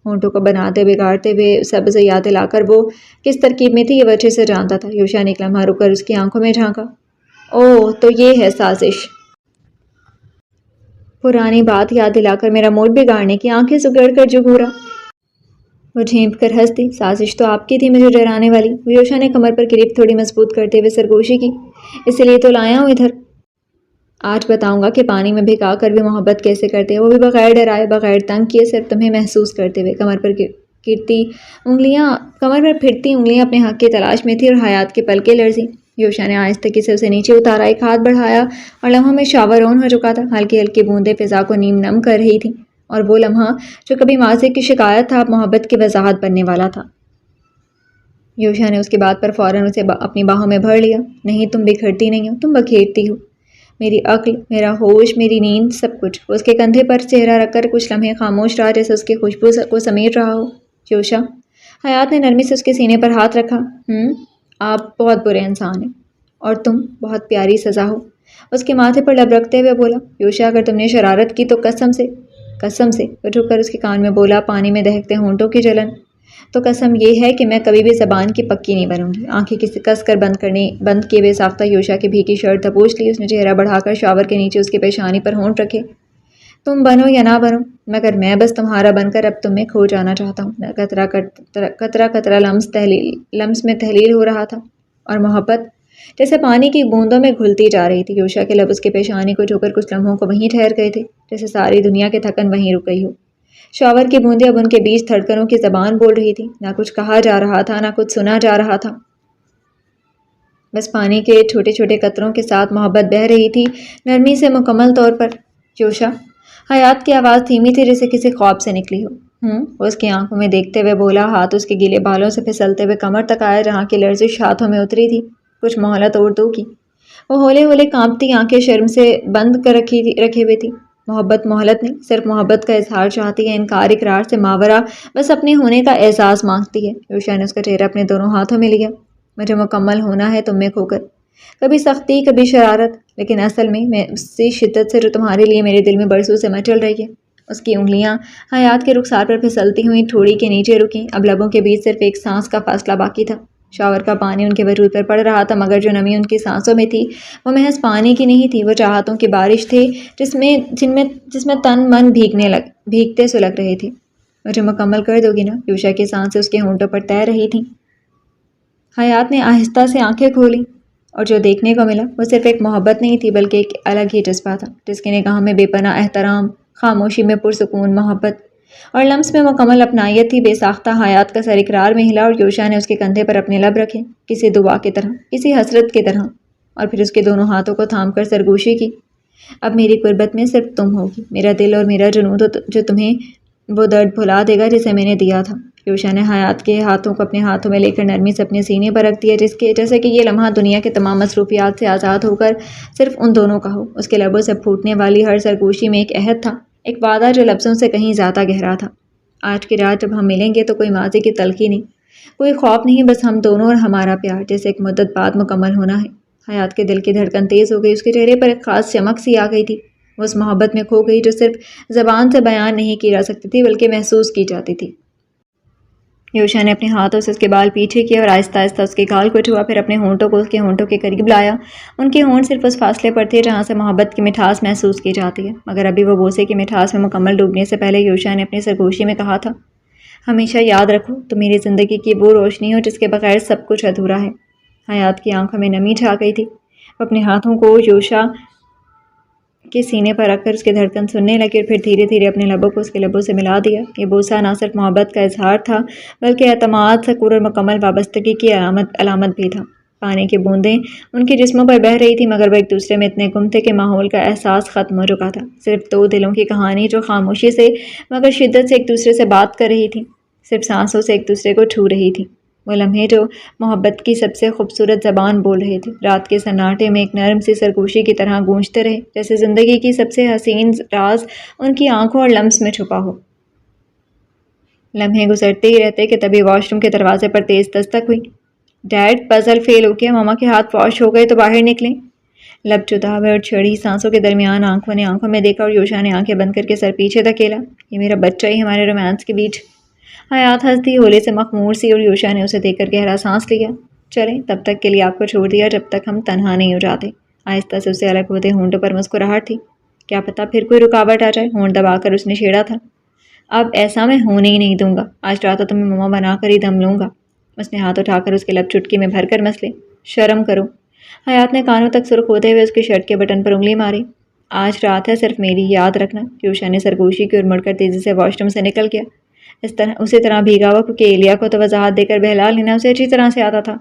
ہونٹوں کو بناتے بگاڑتے ہوئے سب سے یاد دلا کر وہ کس ترکیب میں تھی یہ وہ اچھے سے جانتا تھا۔ یوشا نے ایک لمحہ رک کر اس کی آنکھوں میں جھانکا۔ اوہ، تو یہ ہے سازش؟ پرانی بات یاد دلا کر میرا موڈ بگاڑنے کی؟ آنکھیں سگڑ کر جو گھورا۔ وہ جھینپ کر ہنس دی۔ سازش تو آپ کی تھی مجھے ڈرانے والی۔ یوشا نے کمر پر گریپ تھوڑی مضبوط کرتے ہوئے سرگوشی کی۔ اسی لیے تو لایا ہوں ادھر۔ آج بتاؤں گا کہ پانی میں بھگا کر بھی محبت کیسے کرتے ہیں، وہ بھی بغیر ڈرائے، بغیر تنگ کیے، صرف تمہیں محسوس کرتے ہوئے۔ کمر پر پھرتی انگلیاں اپنے حق کی تلاش میں تھی اور حیات کے پلکیں لرزیں۔ یوشا نے آہستگی سے اسے نیچے اتارا، ایک ہاتھ بڑھایا اور لمحوں میں شاور آن ہو چکا تھا۔ ہلکی ہلکی بوندیں فضا کو نیم نم کر رہی تھیں اور وہ لمحہ جو کبھی ماضی کی شکایت تھا اب محبت کی وضاحت بننے والا تھا۔ یوشا نے اس کی بات پر فوراً اسے اپنی باہوں میں بھر لیا۔ نہیں، تم بکھرتی نہیں ہو، تم بکھیرتی ہو۔ میری عقل، میرا ہوش، میری نیند، سب کچھ۔ وہ اس کے کندھے پر چہرہ رکھ کر کچھ لمحے خاموش رہا جیسے اس کی خوشبو کو سمیٹ رہا ہو۔ یوشا، حیات نے نرمی سے اس کے سینے پر ہاتھ رکھا۔ آپ بہت برے انسان ہیں اور تم بہت پیاری سزا ہو۔ اس کے ماتھے پر لب رکھتے ہوئے بولا۔ یوشا، اگر تم نے شرارت کی تو قسم سے۔ وہ جھک کر اس کے کان میں بولا، پانی میں دہکتے ہونٹوں کی جلن۔ تو قسم یہ ہے کہ میں کبھی بھی زبان کی پکی نہیں بنوں گی۔ آنکھیں کس کر بند کیے بے ساختہ یوشا کی بھیگی شرٹ دبوچ لی۔ اس نے چہرہ بڑھا کر شاور کے نیچے اس کی پیشانی پر ہونٹ رکھے۔ تم بنو یا نہ بنو، مگر میں بس تمہارا بن کر اب تم میں کھو جانا چاہتا ہوں۔ قطرہ لمس میں تحلیل ہو رہا تھا اور محبت جیسے پانی کی بوندوں میں گھلتی جا رہی تھی۔ یوشا کے لب اس کی پیشانی کو چھو کر کچھ لمحوں کو وہیں ٹھہر گئے تھے جیسے ساری دنیا کی تھکن وہیں رک گئی ہو۔ شاور کی بوندیں اب ان کے بیچ دھڑکنوں کی زبان بول رہی تھی۔ نہ کچھ کہا جا رہا تھا، نہ کچھ سنا جا رہا تھا، بس پانی کے چھوٹے چھوٹے قطروں کے ساتھ محبت بہہ رہی تھی، نرمی سے، مکمل طور پر۔ یوشا، حیات کی آواز دھیمی تھی جیسے کسی خواب سے نکلی ہو۔ وہ اس کی آنکھوں میں دیکھتے ہوئے بولا، ہاتھ اس کے گیلے بالوں سے پھسلتے ہوئے کمر تک آیا جہاں کی لرزش ہاتھوں میں اتری تھی۔ کچھ مہلت اور دو کی۔ وہ ہولے ہولے کانپتی آنکھیں شرم سے بند کر رکھے ہوئے تھی۔ محبت مہلت نہیں، صرف محبت کا اظہار چاہتی ہے، انکار اقرار سے ماورا بس اپنے ہونے کا احساس مانگتی ہے۔ یوشا نے اس کا چہرہ اپنے دونوں ہاتھوں میں لیا۔ مجھے مکمل ہونا ہے تم میں کھو کر، کبھی سختی، کبھی شرارت، لیکن اصل میں اسی شدت سے جو تمہارے لیے میرے دل میں برسوں سے مچل رہی ہے۔ اس کی انگلیاں حیات کے رخسار پر پھسلتی ہوئی ٹھوڑی کے نیچے رکیں۔ اب لبوں کے بیچ صرف ایک سانس کا فاصلہ باقی تھا۔ شاور کا پانی ان کے وجود پر پڑ رہا تھا مگر جو نمی ان کی سانسوں میں تھی وہ محض پانی کی نہیں تھی، وہ چاہتوں کی بارش تھی جس میں تن من بھیگتے سلگ رہے تھے۔ مجھے مکمل کر دو گی نا؟ یوشا کی سانسیں اس کے ہونٹوں پر تیر رہی تھیں۔ حیات نے آہستہ سے آنکھیں کھولیں اور جو دیکھنے کو ملا وہ صرف ایک محبت نہیں تھی بلکہ ایک الگ ہی جذبہ تھا جس کی نگاہ میں بے پناہ احترام، خاموشی میں پرسکون محبت اور لمس میں مکمل اپنائیت تھی۔ بے ساختہ حیات کا سر اقرار میں ہلا اور یوشا نے اس کے کندھے پر اپنے لب رکھے، کسی دعا کی طرح، کسی حسرت کی طرح، اور پھر اس کے دونوں ہاتھوں کو تھام کر سرگوشی کی۔ اب میری قربت میں صرف تم ہوگی، میرا دل اور میرا جنون جو تمہیں وہ درد بھلا دے گا جسے میں نے دیا تھا۔ یوشا نے حیات کے ہاتھوں کو اپنے ہاتھوں میں لے کر نرمی سے اپنے سینے پر رکھ دیا، جیسے کہ یہ لمحہ دنیا کے تمام مصروفیات سے آزاد ہو کر صرف ان دونوں کا ہو۔ اس کے لبوں سے پھوٹنے والی ہر سرگوشی میں ایک عہد تھا، ایک وعدہ جو لفظوں سے کہیں زیادہ گہرا تھا۔ آج کی رات جب ہم ملیں گے تو کوئی ماضی کی تلخی نہیں، کوئی خوف نہیں، بس ہم دونوں اور ہمارا پیار، جیسے ایک مدت بعد مکمل ہونا ہے۔ حیات کے دل کی دھڑکن تیز ہو گئی، اس کے چہرے پر ایک خاص چمک سی آ گئی تھی۔ وہ اس محبت میں کھو گئی جو صرف زبان سے بیان نہیں کی جا سکتی تھی بلکہ محسوس کی جاتی تھی۔ یوشا نے اپنے ہاتھوں سے اس کے بال پیچھے کیے اور آہستہ آہستہ اس کے گال کو چھوا، پھر اپنے ہونٹوں کو اس کے ہونٹوں کے قریب لایا۔ ان کے ہونٹ صرف اس فاصلے پر تھے جہاں سے محبت کی مٹھاس محسوس کی جاتی ہے، مگر ابھی وہ بوسے کی مٹھاس میں مکمل ڈوبنے سے پہلے یوشا نے اپنی سرگوشی میں کہا تھا، ہمیشہ یاد رکھو تم میری زندگی کی وہ روشنی ہو جس کے بغیر سب کچھ ادھورا ہے۔ حیات کی آنکھوں میں نمی چھا گئی تھی، وہ اپنے ہاتھوں کو یوشا کے سینے پر رکھ کر اس کی دھڑکن سننے لگی اور پھر دھیرے دھیرے اپنے لبوں کو اس کے لبوں سے ملا دیا۔ یہ بوسہ نہ صرف محبت کا اظہار تھا بلکہ اعتماد، سکون اور مکمل وابستگی کی علامت بھی تھا۔ پانی کی بوندیں ان کے جسموں پر بہہ رہی تھیں مگر وہ ایک دوسرے میں اتنے گم تھے کہ ماحول کا احساس ختم ہو چکا تھا۔ صرف دو دلوں کی کہانی جو خاموشی سے مگر شدت سے ایک دوسرے سے بات کر رہی تھی، صرف سانسوں سے ایک دوسرے کو چھو رہی تھی۔ وہ لمحے جو محبت کی سب سے خوبصورت زبان بول رہے تھے، رات کے سناٹے میں ایک نرم سی سرگوشی کی طرح گونجتے رہے، جیسے زندگی کی سب سے حسین راز ان کی آنکھوں اور لمس میں چھپا ہو۔ لمحے گزرتے ہی رہتے کہ تبھی واش روم کے دروازے پر تیز دستک ہوئی۔ ڈیڈ، پزل فیل ہو گیا، ماما کے ہاتھ واش ہو گئے تو باہر نکلیں۔ لب جدا ہوئے اور چڑھی سانسوں کے درمیان آنکھوں نے آنکھوں میں دیکھا اور یوشا نے آنکھیں بند کر کے سر پیچھے دھکیلا۔ یہ میرا بچہ ہی ہمارے رومانس کے بیچ۔ حیات ہنستی ہولے سے مخمور سی اور یوشا نے اسے دیکھ کر گہرا سانس لیا۔ چلیں تب تک کے لیے آپ کو چھوڑ دیا جب تک ہم تنہا نہیں ہو جاتے۔ آہستہ سے اسے الگ ہوتے ہونٹوں پر مسکراہٹ تھی۔ کیا پتا پھر کوئی رکاوٹ آ جائے، ہونٹ دبا کر اس نے چھیڑا تھا۔ اب ایسا میں ہونے ہی نہیں دوں گا، آج رات تو تمہیں ماما بنا کر ہی دم لوں گا۔ اس نے ہاتھ اٹھا کر اس کے لب چٹکی میں بھر کر مسلے۔ شرم کرو۔ حیات نے کانوں تک سرخ ہوتے ہوئے اس کے شرٹ کے بٹن پر انگلی ماری۔ آج رات ہے صرف میری، یاد رکھنا۔ یوشا نے سرگوشی کی اور مڑ کر تیزی سے واش روم سے نکل گیا۔ اسی طرح بھیگا ہوا کیونکہ ایلیا کو تو وضاحت دے کر بہلا لینا اسے اچھی طرح سے آتا تھا۔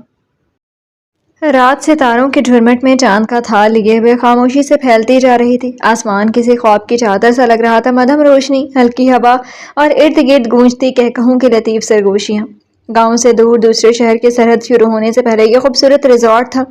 رات ستاروں کے جھرمٹ میں چاند کا تھال لیے ہوئے خاموشی سے پھیلتی جا رہی تھی۔ آسمان کسی خواب کی چادر سا لگ رہا تھا، مدھم روشنی، ہلکی ہوا اور ارد گرد گونجتی کہکہوں کی لطیف سرگوشیاں۔ گاؤں سے دور دوسرے شہر کی سرحد شروع ہونے سے پہلے یہ خوبصورت ریزورٹ تھا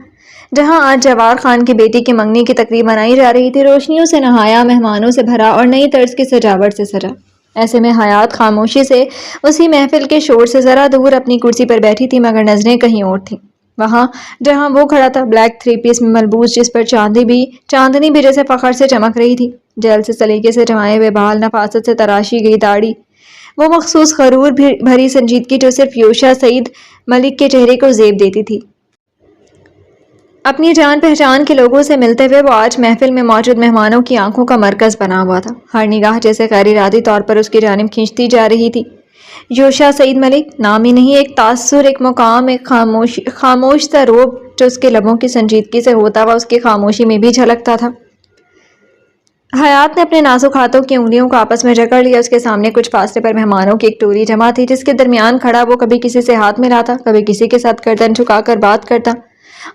جہاں آج جوار خان کی بیٹی کی منگنی کی تقریب منائی جا رہی تھی، روشنیوں سے نہایا، مہمانوں سے بھرا اور نئی طرز کی سجاوٹ سے سجا۔ ایسے میں حیات خاموشی سے اسی محفل کے شور سے ذرا دور اپنی کرسی پر بیٹھی تھی مگر نظریں کہیں اور تھیں، وہاں جہاں وہ کھڑا تھا، بلیک 3 پیس میں ملبوس جس پر چاندنی بھی جیسے فخر سے چمک رہی تھی۔ جیل سے سلیقے سے جمائے ہوئے بال، نفاست سے تراشی گئی داڑھی، وہ مخصوص غرور بھری سنجیدگی جو صرف یوشا سعید ملک کے چہرے کو زیب دیتی تھی۔ اپنی جان پہچان کے لوگوں سے ملتے ہوئے وہ آج محفل میں موجود مہمانوں کی آنکھوں کا مرکز بنا ہوا تھا، ہر نگاہ جیسے غیر ارادی طور پر اس کی جانب کھینچتی جا رہی تھی۔ یوشا سعید ملک، نام ہی نہیں، ایک تاثر، ایک مقام، ایک خاموش سا روب جو اس کے لبوں کی سنجیدگی سے ہوتا ہوا اس کی خاموشی میں بھی جھلکتا تھا۔ حیات نے اپنے نازک ہاتھوں کی انگلیوں کو آپس میں جکڑ لیا۔ اس کے سامنے کچھ فاصلے پر مہمانوں کی ایک ٹولی جمع تھی جس کے درمیان کھڑا وہ کبھی کسی سے ہاتھ ملاتا، کبھی کسی کے ساتھ گردن جھکا کر بات کرتا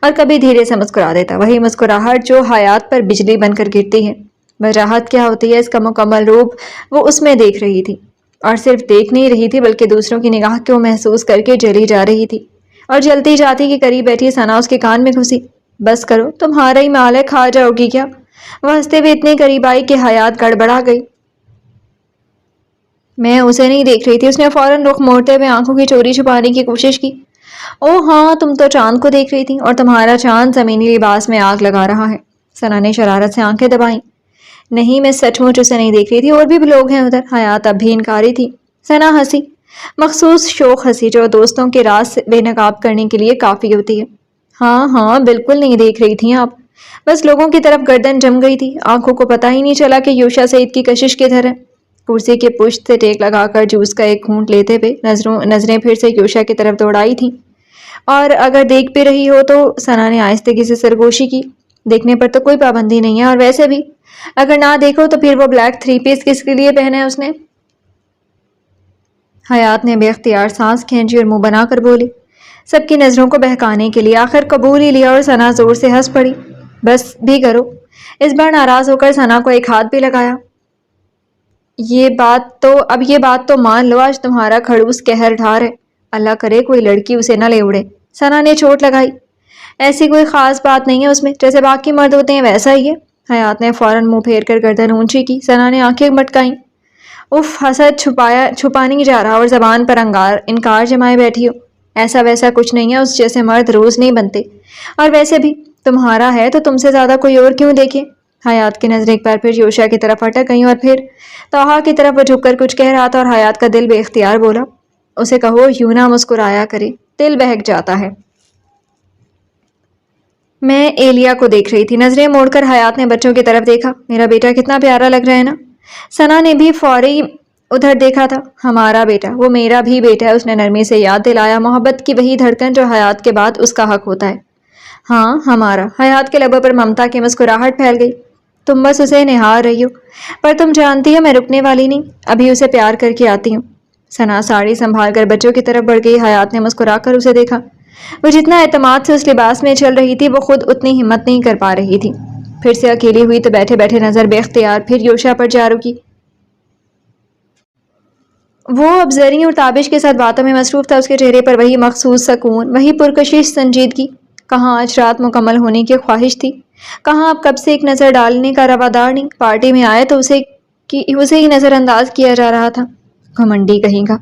اور کبھی دھیرے سے مسکرا دیتا، وہی مسکراہٹ جو حیات پر بجلی بن کر گرتی ہے۔ وجاہت کیا ہوتی ہے اس کا مکمل روپ وہ اس میں دیکھ رہی تھی، اور صرف دیکھ نہیں رہی تھی بلکہ دوسروں کی نگاہ کو محسوس کر کے جلی جا رہی تھی اور جلتی جاتی کہ قریب بیٹھی ثنا اس کے کان میں گھسی۔ بس کرو، تمہارا ہی مال ہے، کھا جاؤ گی کیا؟ وہ ہنستے ہوئے اتنے قریب آئی کہ حیات گڑبڑا گئی۔ میں اسے نہیں دیکھ رہی تھی، اس نے فوراً رخ موڑتے ہوئے آنکھوں کی چوری چھپانے کی کوشش کی۔ او ہاں، تم تو چاند کو دیکھ رہی تھی، اور تمہارا چاند زمینی لباس میں آگ لگا رہا ہے۔ ثنا نے شرارت سے آنکھیں دبائیں۔ نہیں، میں سچ مچ اسے نہیں دیکھ رہی تھی، اور بھی لوگ ہیں ادھر۔ حیات اب بھی انکاری تھی۔ ثنا ہنسی، مخصوص شوق ہنسی جو دوستوں کے راز بے نقاب کرنے کے لیے کافی ہوتی ہے۔ ہاں ہاں، بالکل نہیں دیکھ رہی تھیں آپ، بس لوگوں کی طرف گردن جم گئی تھی، آنکھوں کو پتہ ہی نہیں چلا کہ یوشا سعید کی کشش کدھر ہے۔ کرسی کے پشت سے ٹیک لگا کر جوس کا ایک گھونٹ لیتے ہوئے نظریں پھر سے یوشا کی طرف دوڑائی تھیں، اور اگر دیکھ بھی رہی ہو تو ثنا نے آہستگی سے سرگوشی کی۔ دیکھنے پر تو کوئی پابندی نہیں ہے، اور ویسے بھی اگر نہ دیکھو تو پھر وہ بلیک 3 پیس کس کے لیے پہنا ہے اس نے؟ حیات نے بے اختیار سانس کھینچی اور منہ بنا کر بولی، سب کی نظروں کو بہکانے کے لیے آخر قبول ہی لیا اور ثنا زور سے ہنس پڑی۔ بس بھی کرو۔ اس بار ناراض ہو کر ثنا کو ایک ہاتھ بھی لگایا۔ یہ بات تو مان لو آج تمہارا کھڑوس قہر ڈھار ہے، اللہ کرے کوئی لڑکی اسے نہ لے اڑے۔ ثنا نے چوٹ لگائی۔ ایسی کوئی خاص بات نہیں ہے اس میں، جیسے باقی مرد ہوتے ہیں ویسا ہی ہے۔ حیات نے فوراً منہ پھیر کر گردن اونچی کی۔ ثنا نے آنکھیں مٹکائیں۔ اف، حسد چھپا نہیں جا رہا اور زبان پر انکار جمائے بیٹھی ہو۔ ایسا ویسا کچھ نہیں ہے، اس جیسے مرد روز نہیں بنتے، اور ویسے بھی تمہارا ہے تو تم سے زیادہ کوئی اور کیوں دیکھے؟ حیات کی نظریں ایک بار پھر یوشا کی طرف اٹک گئیں اور پھر توحا کی طرف وہ جھک کر کچھ کہہ رہا تھا اور حیات کا دل بے اختیار بولا، اسے کہو یوں نہ مسکرایا کرے، دل بہک جاتا ہے۔ میں ایلیا کو دیکھ رہی تھی۔ نظریں موڑ کر حیات نے بچوں کی طرف دیکھا۔ میرا بیٹا کتنا پیارا لگ رہا ہے نا؟ ثنا نے بھی فوری ادھر دیکھا تھا۔ ہمارا بیٹا، وہ میرا بھی بیٹا ہے، اس نے نرمی سے یاد دلایا، محبت کی وہی دھڑکن جو حیات کے بعد اس کا حق ہوتا ہے۔ ہاں ہمارا۔ حیات کے لبوں پر ممتا کی مسکراہٹ پھیل گئی۔ تم بس اسے نہار رہی ہو، پر تم جانتی ہو میں رکنے والی نہیں، ابھی اسے پیار کر کے آتی ہوں۔ ثنا ساڑی سنبھال کر بچوں کی طرف بڑھ گئی۔ حیات نے مسکرا کر اسے دیکھا۔ وہ جتنا اعتماد سے اس لباس میں چل رہی تھی وہ خود اتنی ہمت نہیں کر پا رہی تھی۔ پھر سے اکیلی ہوئی تو بیٹھے بیٹھے نظر بے اختیار پھر یوشا پر جا رکی۔ وہ اب زریں اور تابش کے ساتھ باتوں میں مصروف تھا۔ اس کے چہرے پر وہی مخصوص سکون، وہی پرکشش سنجیدگی۔ کہاں آج رات مکمل ہونے کی خواہش تھی، کہاں اب کب سے ایک نظر ڈالنے کا روادار نہیں۔ پارٹی میں آئے تو اسے ہی نظر انداز کیا جا رہا تھا۔ گھمنڈی کہیں گا،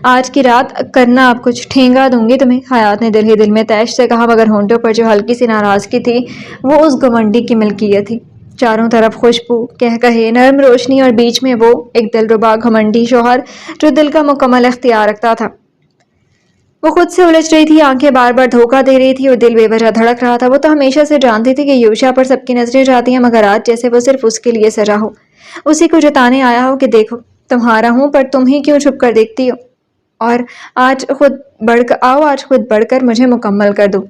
آج کی رات کرنا اب کچھ ٹھینگا دوں گی تمہیں، حیات نے دل ہی دل میں تیش سے کہا، مگر ہونٹوں پر جو ہلکی سی ناراضگی تھی وہ اس گھمنڈی کی ملکیت تھی۔ چاروں طرف خوشبو، کہے، نرم روشنی اور بیچ میں وہ ایک دلربا گھمنڈی شوہر جو دل کا مکمل اختیار رکھتا تھا۔ وہ خود سے الجھ رہی تھی، آنکھیں بار بار دھوکہ دے رہی تھی اور دل بے وجہ دھڑک رہا تھا۔ وہ تو ہمیشہ سے جانتی تھی کہ یوشا پر سب کی نظریں جاتی ہیں، مگر آج جیسے وہ صرف اس کے لیے سجا ہو، اسی کو جتانے آیا ہو کہ دیکھو تمہارا ہوں پر تم ہی کیوں چھپ کر دیکھتی ہو، اور آج خود بڑھ کر مجھے مکمل کر دو۔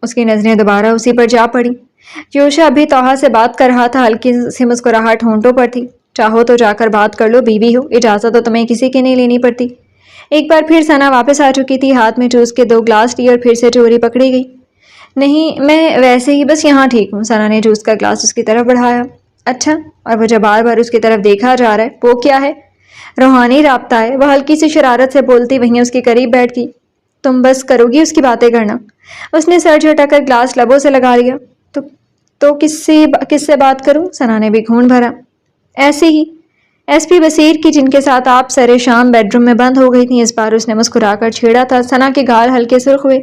اس کی نظریں دوبارہ اسی پر جا پڑی۔ یوشا ابھی توحا سے بات کر رہا تھا، ہلکی سی مسکراہٹ ہونٹوں پر تھی۔ چاہو تو جا کر بات کر لو، بیوی ہو، اجازت تو تمہیں کسی کی نہیں لینی پڑتی۔ ایک بار پھر ثنا واپس آ چکی تھی، ہاتھ میں جوس کے 2 گلاس لیے اور پھر سے چوری پکڑی گئی۔ نہیں، میں ویسے ہی بس یہاں ٹھیک ہوں۔ ثنا نے جوس کا گلاس اس کی طرف بڑھایا۔ اچھا، اور وہ جو بار بار اس کی طرف دیکھا جا رہا ہے وہ کیا ہے؟ روحانی رابطہ ہے، وہ ہلکی سی شرارت سے بولتی وہیں اس کے قریب بیٹھ گئی۔ تم بس کرو گی اس کی باتیں کرنا؟ اس نے سر جھٹک کر گلاس لبوں سے لگا لیا۔ تو کس سے بات کروں؟ ثنا نے بھی گھونٹ بھرا۔ ایسے ہی، ایس پی بصیر کی، جن کے ساتھ آپ سر شام بیڈ روم میں بند ہو گئی تھیں۔ اس بار اس نے مسکرا کر چھیڑا تھا۔ ثنا کے گال ہلکے سرخ ہوئے۔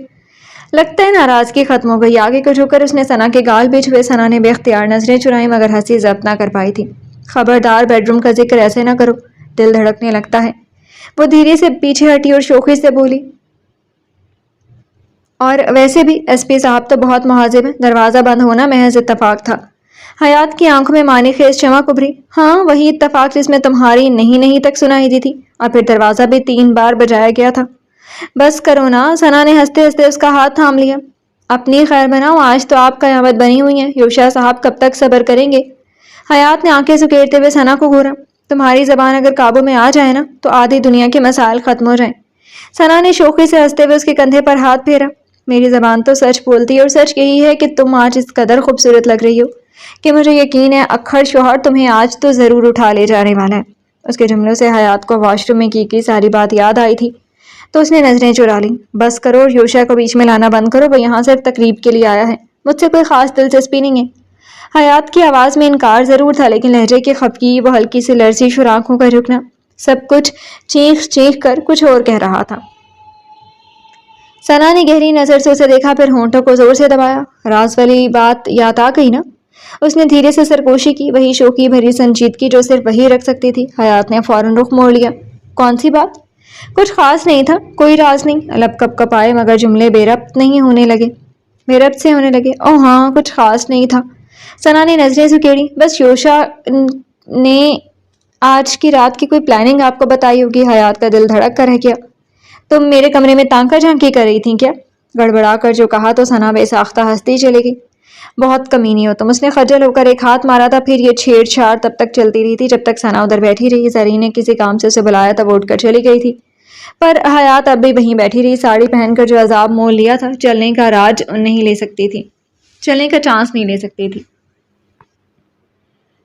لگتا ہے ناراضگی ختم ہو گئی۔ آگے کو جھک کر اس نے ثنا کے گال بھی چھوئے۔ ثنا نے بے اختیار نظریں چرائیں مگر ہنسی ضبط نہ کر پائی تھی۔ خبردار بیڈ روم کا ذکر ایسے نہ کرو، دل دھڑکنے لگتا ہے۔ وہ دھیرے سے پیچھے ہٹی اور شوخی سے بولی، اور ویسے بھی ایس پی صاحب تو بہت مہذب ہیں، دروازہ بند ہونا محض اتفاق تھا۔ حیات کی آنکھوں میں معنی خیز چمک ابھری۔ ہاں، وہی اتفاق جس میں تمہاری نہیں تک سنائی دی تھی، اور پھر دروازہ بھی 3 بار بجایا گیا تھا۔ بس کرو نا، ثنا نے ہنستے ہنستے اس کا ہاتھ تھام لیا۔ اپنی خیر بناؤ، آج تو آپ قیامت بنی ہوئی ہیں، یوشا صاحب کب تک صبر کریں گے؟ حیات نے آنکھیں سکیڑتے ہوئے ثنا کو گھورا۔ تمہاری زبان اگر قابو میں آ جائے نا تو آدھی دنیا کے مسائل ختم ہو جائیں۔ ثنا نے شوخی سے ہنستے ہوئے اس کے کندھے پر ہاتھ پھیرا۔ میری زبان تو سچ بولتی ہے، اور سچ یہی ہے کہ تم آج اس قدر خوبصورت لگ رہی ہو کہ مجھے یقین ہے اکھڑ شوہر تمہیں آج تو ضرور اٹھا لے جانے والا ہے۔ اس کے جملوں سے حیات کو واش روم میں کی ساری بات یاد آئی تھی، تو اس نے نظریں چرا لیں۔ بس کرو اور یوشا کو بیچ میں لانا بند کرو، وہ یہاں صرف تقریب کے لیے آیا ہے، مجھ سے کوئی خاص دلچسپی نہیں ہے۔ حیات کی آواز میں انکار ضرور تھا، لیکن لہجے کی خفگی، وہ ہلکی سی لرزش اور آنکھوں کا جھکنا، سب کچھ چیخ کر کچھ اور کہہ رہا تھا۔ ثنا نے گہری نظر سے اسے دیکھا، پھر ہونٹوں کو زور سے دبایا۔ راز والی بات یاد آ گئی نا؟ اس نے دھیرے سے سرگوشی کی، وہی شوخی بھری سنجیدگی جو صرف وہی رکھ سکتی تھی۔ حیات نے فوراً رخ موڑ لیا۔ کون سی بات؟ کچھ خاص نہیں تھا، کوئی راز نہیں۔ لب کپ آئے مگر جملے بے ربط سے ہونے لگے۔ اوہ ہاں، کچھ خاص نہیں تھا۔ ثنا نے نظریں سکیڑی۔ بس یوشا نے آج کی رات کی کوئی پلاننگ آپ کو بتائی ہوگی۔ حیات کا دل دھڑک کر رہ گیا۔ تم میرے کمرے میں تانکا جھانکی کر رہی تھیں کیا؟ گڑبڑا کر جو کہا تو ثنا بے ساختہ ہنستی چلی گئی۔ بہت کمینی ہو تم، اس نے خجل ہو کر ایک ہاتھ مارا تھا۔ پھر یہ چھیڑ چھاڑ تب تک چلتی رہی تھی جب تک ثنا ادھر بیٹھی رہی۔ زرین نے کسی کام سے اسے بلایا تھا، وہ اٹھ کر چلی گئی تھی، پر حیات اب بھی وہیں بیٹھی رہی، ساڑی پہن کر جو عذاب مول لیا تھا، چلنے کا راج نہیں لے سکتی تھی، چلنے کا چانس نہیں لے سکتی تھی۔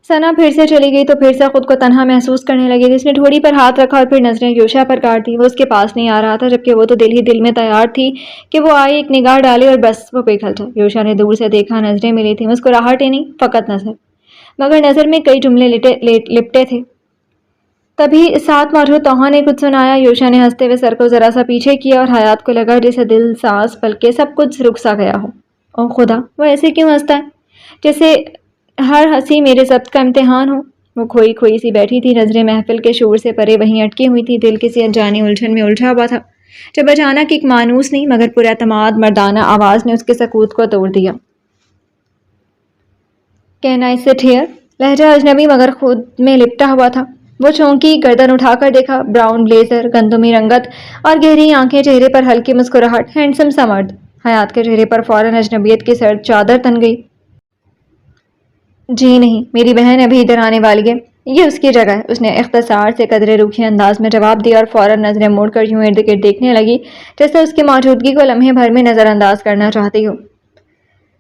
ثنا پھر سے چلی گئی تو پھر سے خود کو تنہا محسوس کرنے لگی تھی۔ اس نے ٹھوڑی پر ہاتھ رکھا اور پھر نظریں یوشا پر کاٹ دی۔ وہ اس کے پاس نہیں آ رہا تھا، جبکہ وہ تو دل ہی دل میں تیار تھی کہ وہ آئی، ایک نگاہ ڈالے اور بس وہ پگھل جائے۔ یوشا نے دور سے دیکھا، نظریں ملی تھی، مسکراہٹ ہی نہیں، فقط نظر، مگر نظر میں کئی جملے لپٹے تھے۔ تبھی ساتھ موجود توہا نے کچھ سنایا۔ یوشا نے ہنستے ہوئے سر کو ذرا سا پیچھے کیا اور حیات کو لگا جیسے دل، سانس، پلکیں سب کچھ رک سا گیا ہو۔ او خدا، وہ ایسے کیوں ہنستا ہے؟ جیسے ہر ہنسی میرے ضبط کا امتحان ہو۔ وہ کھوئی کھوئی سی بیٹھی تھی، نظریں محفل کے شور سے پرے وہیں اٹکی ہوئی تھی، دل کسی انجانی الجھن میں الجھا ہوا تھا، جب اچانک ایک مانوس نہیں مگر پر اعتماد مردانہ آواز نے اس کے سکوت کو توڑ دیا۔ "Can I sit here?" لہجہ اجنبی مگر خود میں لپٹا ہوا تھا۔ وہ چونکی، گردن اٹھا کر دیکھا، براؤن بلیزر، گندمی رنگت اور گہری آنکھیں، چہرے پر ہلکی مسکراہٹ، ہینڈسم سا مرد۔ حیات کے چہرے پر فوراً اجنبیت کی سرد چادر تن گئی۔ "جی نہیں، میری بہن ابھی ادھر آنے والی ہے، یہ اس کی جگہ ہے." اس نے اختصار سے قدرے روکھے انداز میں جواب دیا اور فوراً نظریں موڑ کر یوں ارد گرد دیکھنے لگی جیسے اس کی موجودگی کو لمحے بھر میں نظر انداز کرنا چاہتی ہو۔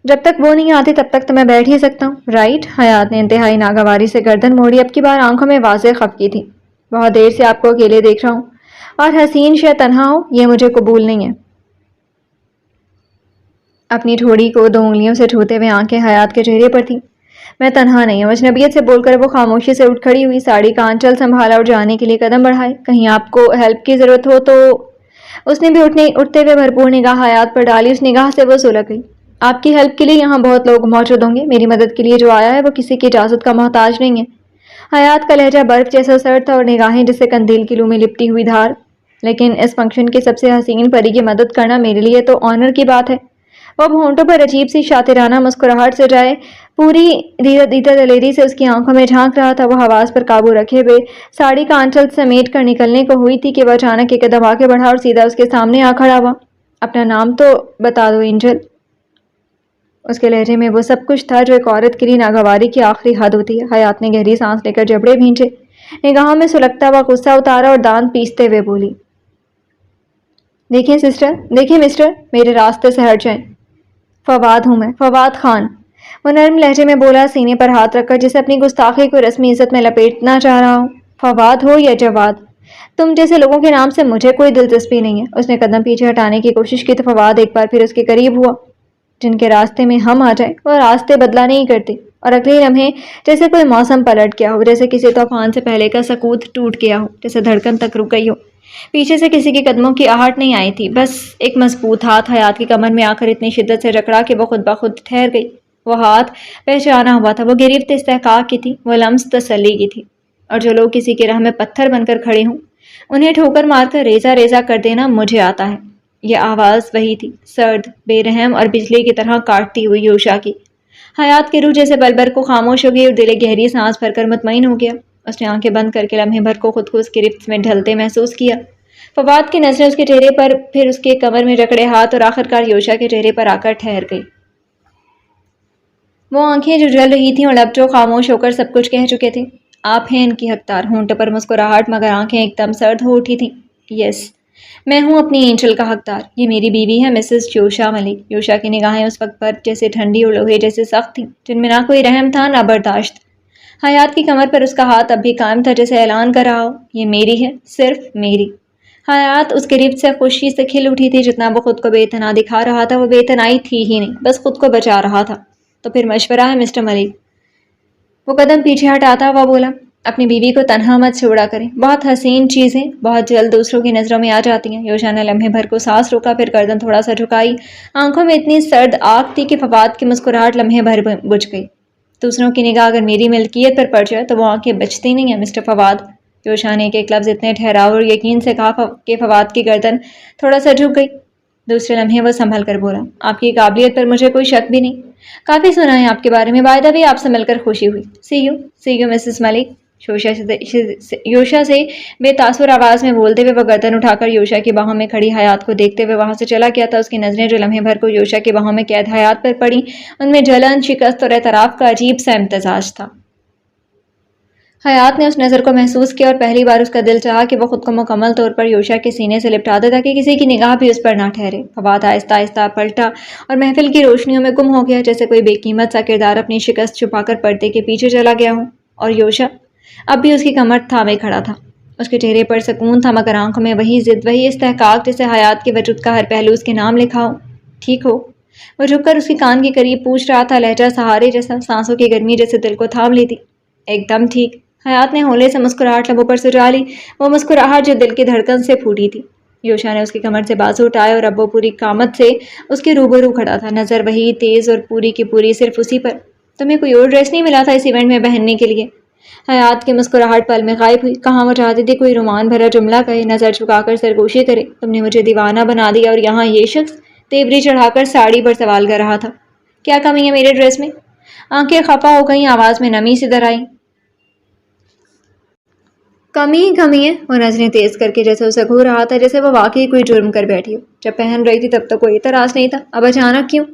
"جب تک وہ نہیں آتی تب تک تو میں بیٹھ ہی سکتا ہوں، رائٹ؟" حیات نے انتہائی ناگواری سے گردن موڑی، اب کی بار آنکھوں میں واضح خفگی تھی۔ "بہت دیر سے آپ کو اکیلے دیکھ رہا ہوں، اور حسین شے تنہا ہو، یہ مجھے قبول نہیں ہے." اپنی ٹھوڑی کو دو انگلیوں سے چھوتے ہوئے آنکھیں حیات کے چہرے پر تھیں۔ "میں تنہا نہیں ہوں." اجنبیت سے بول کر وہ خاموشی سے اٹھ کھڑی ہوئی، ساڑی کا آنچل سنبھالا اور جانے کے لیے قدم بڑھائے۔ "کہیں آپ کو ہیلپ کی ضرورت ہو تو…" اس نے بھی اٹھتے ہوئے بھرپور نگاہ حیات پر ڈالی، اس نگاہ سے وہ سلگ گئی۔ "آپ کی ہیلپ کے لیے یہاں بہت لوگ موجود ہوں گے، میری مدد کے لیے جو آیا ہے وہ کسی کی اجازت کا محتاج نہیں ہے." حیات کا لہجہ برف جیسا سرد تھا اور نگاہیں جیسے قندیل کی لو میں لپٹی ہوئی دھار۔ "لیکن اس فنکشن کی سب سے حسین پری کی مدد کرنا میرے لیے تو آنر کی بات ہے." وہ اب ہونٹوں پر عجیب سی شاطرانہ مسکراہٹ سے جائے پوری دیدہ دلیری سے اس کی آنکھوں میں جھانک رہا تھا۔ وہ حواس پر قابو رکھے ہوئے ساڑی کا آنچل سمیٹ کر نکلنے کو ہوئی تھی کہ وہ اچانک ایک قدم آگے بڑھا اور سیدھا اس کے سامنے آ کھڑا ہوا۔ "اپنا نام تو بتا دو اینجل." اس کے لہجے میں وہ سب کچھ تھا جو ایک عورت کے لیے ناگواری کی آخری حد ہوتی ہے۔ حیات نے گہری سانس لے کر جبڑے بھینچے، نگاہوں میں سلگتا ہوا غصہ اتارا اور دانت پیستے ہوئے بولی، "دیکھیں سسٹر، دیکھیں مسٹر، میرے راستے سے ہٹ جائیں۔ فواد ہوں میں، فواد خان." وہ نرم لہجے میں بولا، سینے پر ہاتھ رکھ کر جسے اپنی گستاخی کو رسمی عزت میں لپیٹنا چاہ رہا ہو۔ "فواد ہو یا جواد، تم جیسے لوگوں کے نام سے مجھے کوئی دلچسپی نہیں ہے." اس نے قدم پیچھے ہٹانے کی کوشش کی تو فواد ایک بار پھر اس کے قریب ہوا۔ "جن کے راستے میں ہم آ جائیں وہ راستے بدلا نہیں کرتے." اور اگلے لمحے جیسے کوئی موسم پلٹ گیا ہو، جیسے کسی طوفان سے پہلے کا سکوت ٹوٹ گیا ہو، جیسے دھڑکن تک رک گئی ہو، پیچھے سے کسی کے قدموں کی آہٹ نہیں آئی تھی، بس ایک مضبوط ہاتھ حیات کی کمر میں آ کر اتنی شدت سے جکڑا کہ وہ خود بخود ٹھہر گئی۔ وہ ہاتھ پہچانا ہوا تھا، وہ گرفت استحقاق کی تھی، وہ لمس تسلی کی تھی۔ اور جو لوگ کسی کی راہ میں پتھر بن کر کھڑے ہوں، انہیں ٹھوکر مار کر ریزہ ریزہ کر دینا مجھے آتا ہے۔ یہ آواز وہی تھی، سرد، بے رحم اور بجلی کی طرح کاٹتی ہوئی یوشا کی۔ حیات کی روح جیسے بل کر خاموش ہو گئی اور دل گہری سانس بھر کر مطمئن ہو گیا۔ اس نے آنکھیں بند کر کے لمحے بھر کو خود کو اس گرفت میں ڈھلتے محسوس کیا۔ فواد کی نظریں اس کے چہرے پر، پھر اس کے کمر میں جکڑے ہاتھ اور آخرکار یوشا کے چہرے پر آ کر ٹھہر گئی۔ وہ آنکھیں جو جل رہی تھیں اور لب جو خاموش ہو کر سب کچھ کہہ چکے تھے۔ "آپ ہیں ان کی حقدار." ہونٹ پر مسکراہٹ مگر آنکھیں ایک دم سرد ہو اٹھی تھیں۔ "یس، میں ہوں اپنی اینجل کا حقدار، یہ میری بیوی ہے مسز یوشا ملک." یوشا کی نگاہیں اس وقت پر جیسے ٹھنڈی اور لوہے جیسے سخت تھیں، جن میں نہ کوئی رحم تھا نہ برداشت۔ حیات کی کمر پر اس کا ہاتھ اب بھی قائم تھا، جیسے اعلان کر رہا ہو، یہ میری ہے، صرف میری۔ حیات اس گرفت سے خوشی سے کھل اٹھی تھی، جتنا وہ خود کو بے اعتنا دکھا رہا تھا وہ بے اعتنائی تھی ہی نہیں، بس خود کو بچا رہا تھا۔ "تو پھر مشورہ ہے مسٹر ملک." وہ قدم پیچھے ہٹاتا ہوا بولا، "اپنی بیوی کو تنہا مت چھوڑا کریں، بہت حسین چیزیں بہت جلد دوسروں کی نظروں میں آ جاتی ہیں." یوشا نے لمحے بھر کو سانس روکا، پھر گردن تھوڑا سا جھکائی، آنکھوں میں اتنی سرد آگ تھی کہ فواد کی مسکراہٹ لمحے بھر بجھ گئی۔ "دوسروں کی نگاہ اگر میری ملکیت پر پڑ جائے تو وہ آنکھیں بچتی نہیں ہیں مسٹر فواد." یوشا نے ایک لفظ اتنے ٹھہراؤ اور یقین سے کہا کہ فواد کی گردن تھوڑا سا جھک گئی۔ دوسرے لمحے وہ سنبھل کر بولا، "آپ کی قابلیت پر مجھے کوئی شک بھی نہیں، کافی سنا ہے آپ کے بارے میں، بائی دی وے آپ سے مل کر خوشی ہوئی۔ سی یو مسز ملک." یوشا سے بے تاثر آواز میں بولتے ہوئے وہ گردن اٹھا کر یوشا کی باہوں میں کھڑی حیات کو دیکھتے ہوئے وہاں سے چلا گیا تھا۔ اس کی نظریں جو لمحے بھر کو یوشا کی باہوں میں قید حیات پر پڑی، ان میں جلن، شکست اور اعتراف کا عجیب سا امتزاج تھا۔ حیات نے اس نظر کو محسوس کیا اور پہلی بار اس کا دل چاہا کہ وہ خود کو مکمل طور پر یوشا کے سینے سے لپٹا دے تاکہ کسی کی نگاہ بھی اس پر نہ ٹھہرے۔ فواد آہستہ آہستہ پلٹا اور محفل کی روشنیوں میں گم ہو گیا، جیسے کوئی بے قیمت سا کردار اپنی شکست چھپا کر پردے کے پیچھے چلا گیا ہو۔ اور یوشا اب بھی اس کی کمر تھامے کھڑا تھا۔ اس کے چہرے پر سکون تھا، مگر آنکھوں میں وہی ضد، وہی استحقاق، جیسے حیات کے وجود کا ہر پہلو اس کے نام لکھا ہو۔ ٹھیک ہو؟ وہ جھک کر اس کی کان کے قریب پوچھ رہا تھا، لہجہ سہارے جیسا، سانسوں کی گرمی جیسے دل کو تھام لیتی۔ ایک دم ٹھیک، حیات نے ہولے سے مسکراہٹ لبوں پر سجا لی، وہ مسکراہٹ جو دل کی دھڑکن سے پھوٹی تھی۔ یوشا نے اس کی کمر سے بازو اٹھائے اور اب وہ پوری قامت سے اس کے روبرو کھڑا تھا، نظر وہی تیز اور پوری کی پوری صرف اسی پر۔ تمہیں کوئی اور ڈریس نہیں ملا تھا اس ایونٹ میں پہننے کے لیے؟ حیات کی مسکراہٹ پل میں غائب ہوئی۔ کہاں وہ چاہتی تھی کوئی رومان بھرا جملہ کہے، نظر جھکا کر سرگوشی کرے، تم نے مجھے دیوانہ بنا دیا، اور یہاں یہ شخص تیوری چڑھا کر ساڑی پر سوال کر رہا تھا۔ کیا کمی ہے میرے ڈریس میں؟ آنکھیں خفا ہو گئیں، آواز میں نمی سی در آئی۔ کمی ہی کمی ہے، وہ نظریں تیز کر کے جیسے اسے گھور رہا تھا، جیسے وہ واقعی کوئی جرم کر بیٹھی ہو۔ جب پہن رہی تھی تب تو کوئی اعتراض نہیں تھا، اب اچانک کیوں؟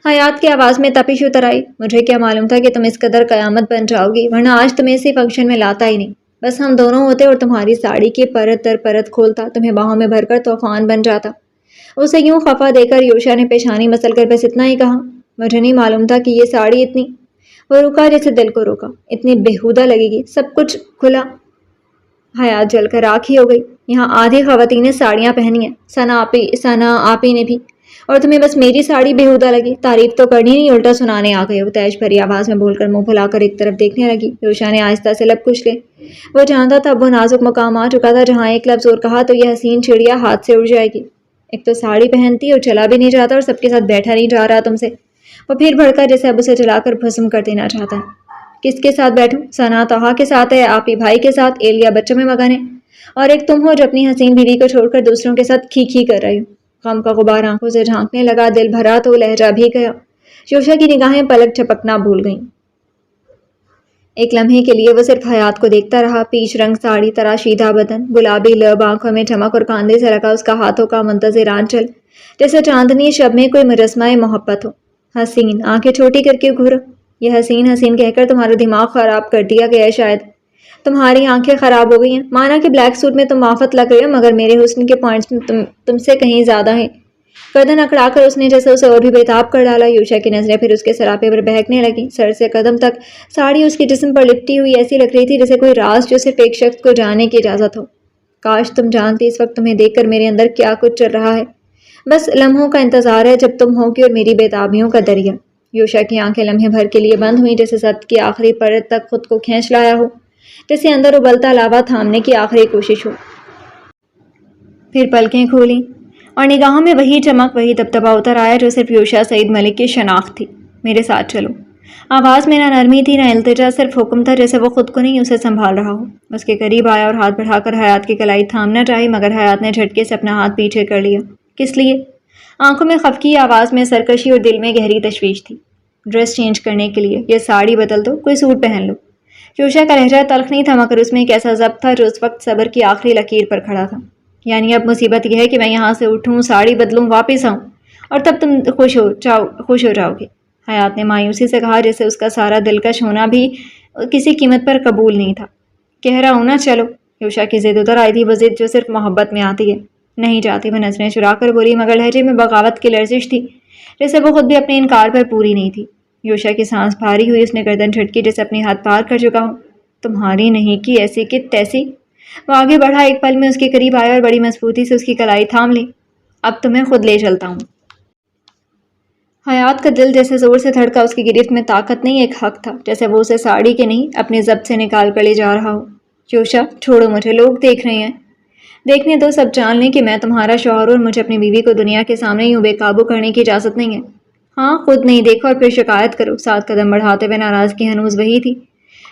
حیات کی آواز میں تپش اتر آئی۔ مجھے کیا معلوم تھا کہ تم اس قدر قیامت بن جاؤ گی، ورنہ آج تمہیں اسی فنکشن میں لاتا ہی نہیں۔ بس ہم دونوں ہوتے اور تمہاری ساڑی کی پرت در پرت کھولتا، تمہیں باہوں میں بھر کر طوفان بن جاتا۔ اسے یوں خفا دے کر یوشا نے پیشانی مسل کر بس اتنا ہی کہا، مجھے نہیں معلوم تھا کہ یہ ساڑی اتنی… وہ رکا جیسے دل کو روکا، اتنی بےہودہ لگے گی، سب کچھ کھلا۔ حیات جل کر راکھی ہو گئی۔ یہاں آدھی خواتین نے ساڑیاں پہنی ہیں، ثنا آپی نے بھی، اور تمہیں بس میری ساڑی بےہودہ لگی؟ تعریف تو کرنی نہیں، الٹا سنانے آ گئے ہو، تیش بھری آواز میں بول کر منہ پھلا کر ایک طرف دیکھنے لگی۔ یوشا نے آہستہ سے لب کچھ لے۔ وہ جانتا تھا اب وہ نازک مقام آ چکا تھا جہاں ایک لفظ اور کہا تو یہ حسین چڑیا ہاتھ سے اڑ جائے گی۔ ایک تو ساڑی پہنتی اور چلا بھی نہیں جاتا، اور سب کے ساتھ بیٹھا نہیں جا رہا تم سے۔ وہ پھر بھڑکا جیسے اب اسے چلا کر بھسم کر دینا چاہتا ہے۔ کس کے ساتھ بیٹھوں؟ ثنا طہا کے ساتھ ہے، آپی بھائی کے ساتھ، ایلیا بچوں میں مگن ہے، اور ایک تم ہو جو اپنی حسین بیوی کو چھوڑ کر دوسروں کے ساتھ کھی کھی کر رہے ہو۔ غم کا غبار آنکھوں سے جھانکنے لگا، دل بھرا تو لہجہ بھی گیا۔ یوشا کی نگاہیں پلک جھپکنا بھول گئیں۔ ایک لمحے کے لیے وہ صرف حیات کو دیکھتا رہا، پیچ رنگ ساڑی، تراشیدہ بدن، گلابی لب، آنکھوں میں چمک، اور کاندھے سے لگا اس کا ہاتھوں کا منتظر آنچل، جیسے چاندنی شب میں کوئی مجسمہ محبت ہو۔ حسین، آنکھیں چھوٹی کر کے گھورا۔ یہ حسین حسین کہہ کر تمہارا دماغ خراب کر دیا گیا ہے شاید۔ تمہاری آنکھیں خراب ہو گئی ہیں۔ مانا کہ بلیک سوٹ میں تم آفت لگ رہے ہو، مگر میرے حسن کے پوائنٹس میں تم سے کہیں زیادہ ہیں۔ گردن اکڑا کر اس نے جیسے اسے اور بھی بےتاب کر ڈالا۔ یوشا کی نظریں پھر اس کے سراپے پر بہکنے لگیں، سر سے قدم تک ساڑی اس کے جسم پر لپٹی ہوئی ایسی لگ رہی تھی جیسے کوئی راز جو صرف ایک شخص کو جاننے کی اجازت ہو۔ کاش تم جانتی اس وقت تمہیں دیکھ کر میرے اندر کیا کچھ چل رہا ہے۔ بس لمحوں کا انتظار ہے جب تم ہوگی اور میری بےتابیوں کا دریا۔ یوشا کی آنکھیں لمحے بھر کے لیے بند ہوئیں، جیسے سد کی آخری پرت تک خود کو کھینچ لایا ہو، جیسے اندر ابلتا لاوا تھامنے کی آخری کوشش ہو۔ پھر پلکیں کھولیں اور نگاہوں میں وہی چمک، وہی دبدبہ اتر آیا جو صرف یوشا سعید ملک کی شناخت تھی۔ میرے ساتھ چلو۔ آواز میں نہ نرمی تھی نہ التجا، صرف حکم تھا، جیسے وہ خود کو نہیں اسے سنبھال رہا ہو۔ اس کے قریب آیا اور ہاتھ بڑھا کر حیات کی کلائی تھامنا چاہی، مگر حیات نے جھٹکے سے اپنا ہاتھ پیچھے کر لیا۔ کس لیے؟ آنکھوں میں خفگی، آواز میں سرکشی، اور دل میں گہری تشویش تھی۔ ڈریس چینج کرنے کے لیے، یہ ساڑی بدل دو، کوئی سوٹ پہن لو۔ یوشا کا لہجہ تلخ نہیں تھا، مگر اس میں ایک ایسا ضبط تھا جو اس وقت صبر کی آخری لکیر پر کھڑا تھا۔ یعنی اب مصیبت یہ ہے کہ میں یہاں سے اٹھوں، ساڑی بدلوں، واپس آؤں، اور تب تم خوش ہو جاؤ گے؟ حیات نے مایوسی سے کہا، جیسے اس کا سارا دلکش ہونا بھی کسی قیمت پر قبول نہیں تھا۔ کہہ رہا ہوں نا چلو۔ یوشا کی ضد ادھر آئی تھی، وہ ضد جو صرف محبت میں آتی ہے۔ نہیں جاتی، وہ نظریں چرا کر بولی، مگر لہجے میں بغاوت کی لرزش تھی، جیسے وہ خود بھی اپنے انکار پر پوری نہیں تھی۔ یوشا کی سانس بھاری ہوئی، اس نے گردن جھٹکی جیسے اپنی حد پار کر چکا ہوں۔ تمہاری نہیں کی ایسی کہ تیسی۔ وہ آگے بڑھا، ایک پل میں اس کے قریب آیا اور بڑی مضبوطی سے اس کی کلائی تھام لی۔ اب تمہیں خود لے چلتا ہوں۔ حیات کا دل جیسے زور سے دھڑکا، اس کی گرفت میں طاقت نہیں، ایک حق تھا، جیسے وہ اسے ساڑی کے نہیں اپنے ضبط سے نکال کر لے جا رہا ہو۔ یوشا چھوڑو مجھے، لوگ دیکھ رہے ہیں۔ دیکھنے دو، سب جان لیں کہ میں تمہارا شوہر ہوں، اور مجھے اپنی بیوی کو دنیا کے سامنے یوں بے قابو کرنے کی اجازت نہیں ہے۔ ہاں، خود نہیں دیکھو اور پھر شکایت کرو۔ 7 قدم بڑھاتے ہوئے ناراضگی ہنوز وہی تھی۔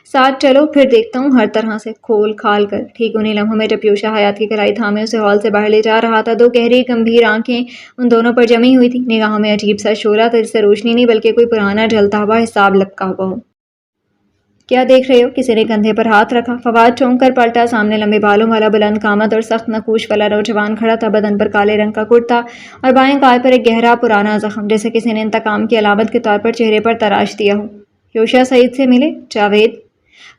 ساتھ چلو، پھر دیکھتا ہوں ہر طرح سے کھول کھال کر۔ ٹھیک انہیں لمحوں میں جب یوشا حیات کی کلائی تھامے اسے ہال سے باہر لے جا رہا تھا، 2 گہری گمبھیر آنکھیں ان دونوں پر جمی ہوئی تھی، نگاہوں میں عجیب سا شعلہ تھا، جس سے روشنی نہیں بلکہ کوئی پرانا جلتا ہوا حساب لپکا ہوا ہو۔ کیا دیکھ رہے ہو؟ کسی نے کندھے پر ہاتھ رکھا۔ فواد چونک کر پلٹا۔ سامنے لمبے بالوں والا بلند قامت اور سخت نقوش والا نوجوان کھڑا تھا، بدن پر کالے رنگ کا کرتا اور بائیں گال پر ایک گہرا پرانا زخم، جیسے کسی نے انتقام کی علامت کے طور پر چہرے پر تراش دیا ہو۔ یوشا سعید سے ملے؟ جاوید؟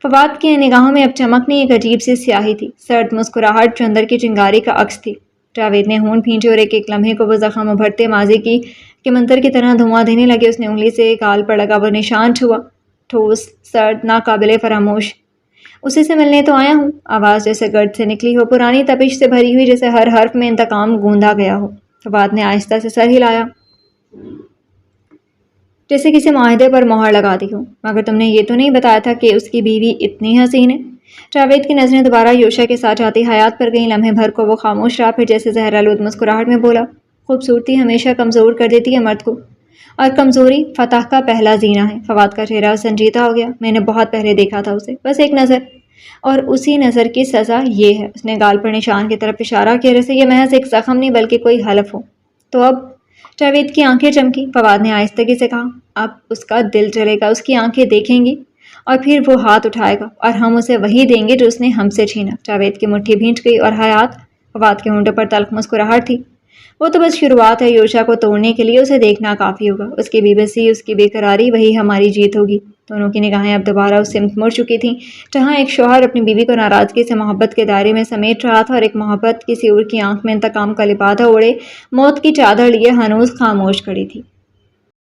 فواد کی نگاہوں میں اب چمک نہیں، ایک عجیب سی سیاہی تھی، سرد مسکراہٹ جو اندر کی چنگاری کا عکس تھی۔ جاوید نے ہونٹ بھینچے اور ایک ایک لمحے کو وہ زخم ابھرتے ماضی کے منظر کی طرح دھواں دینے لگے۔ اس نے انگلی سے گال پر لگا وہ نشان چھوا، ٹھوس، سرد، ناقابل فراموش۔ اسی سے ملنے تو آیا ہوں۔ آواز جیسے گرد سے نکلی ہو، پرانی تپش سے بھری ہوئی، جیسے ہر حرف میں انتقام گوندا گیا ہو۔ فواد نے آہستہ سے سر ہلایا، جیسے کسی معاہدے پر مہر لگا دی ہو۔ مگر تم نے یہ تو نہیں بتایا تھا کہ اس کی بیوی اتنی حسین ہے؟ جاوید کی نظریں دوبارہ یوشا کے ساتھ جاتی حیات پر گئیں۔ لمحے بھر کو وہ خاموش رہا، پھر جیسے زہرآلود مسکراہٹ میں بولا، خوبصورتی ہمیشہ کمزور کر دیتی ہے مرد کو، اور کمزوری فتح کا پہلا زینہ ہے۔ فواد کا چہرہ سنجیدہ ہو گیا۔ میں نے بہت پہلے دیکھا تھا اسے، بس ایک نظر، اور اسی نظر کی سزا یہ ہے۔ اس نے گال پر نشان کی طرف اشارہ کیا، جیسے یہ محض ایک زخم نہیں بلکہ کوئی حلف ہو۔ تو اب؟ جاوید کی آنکھیں چمکی۔ فواد نے آہستگی سے کہا، اب اس کا دل جلے گا، اس کی آنکھیں دیکھیں گی، اور پھر وہ ہاتھ اٹھائے گا اور ہم اسے وہی دیں گے جو اس نے ہم سے چھینا۔ جاوید کی مٹھی بھینچ گئی اور حیات؟ فواد کے ہونٹوں پر تلخ مسکراہٹ تھی۔ وہ تو بس شروعات ہے، یوشا کو توڑنے کے لیے اسے دیکھنا کافی ہوگا۔ اس کی بے بسی، اس کی بے قراری، وہی ہماری جیت ہوگی۔ دونوں کی نگاہیں اب دوبارہ اس سمت مڑ چکی تھیں جہاں ایک شوہر اپنی بیوی کو ناراضگی سے محبت کے دائرے میں سمیٹ رہا تھا، اور ایک محبت کسی اور کی آنکھ میں انتقام کا لبادہ اوڑھے موت کی چادر لیے ہنوز خاموش کھڑی تھی۔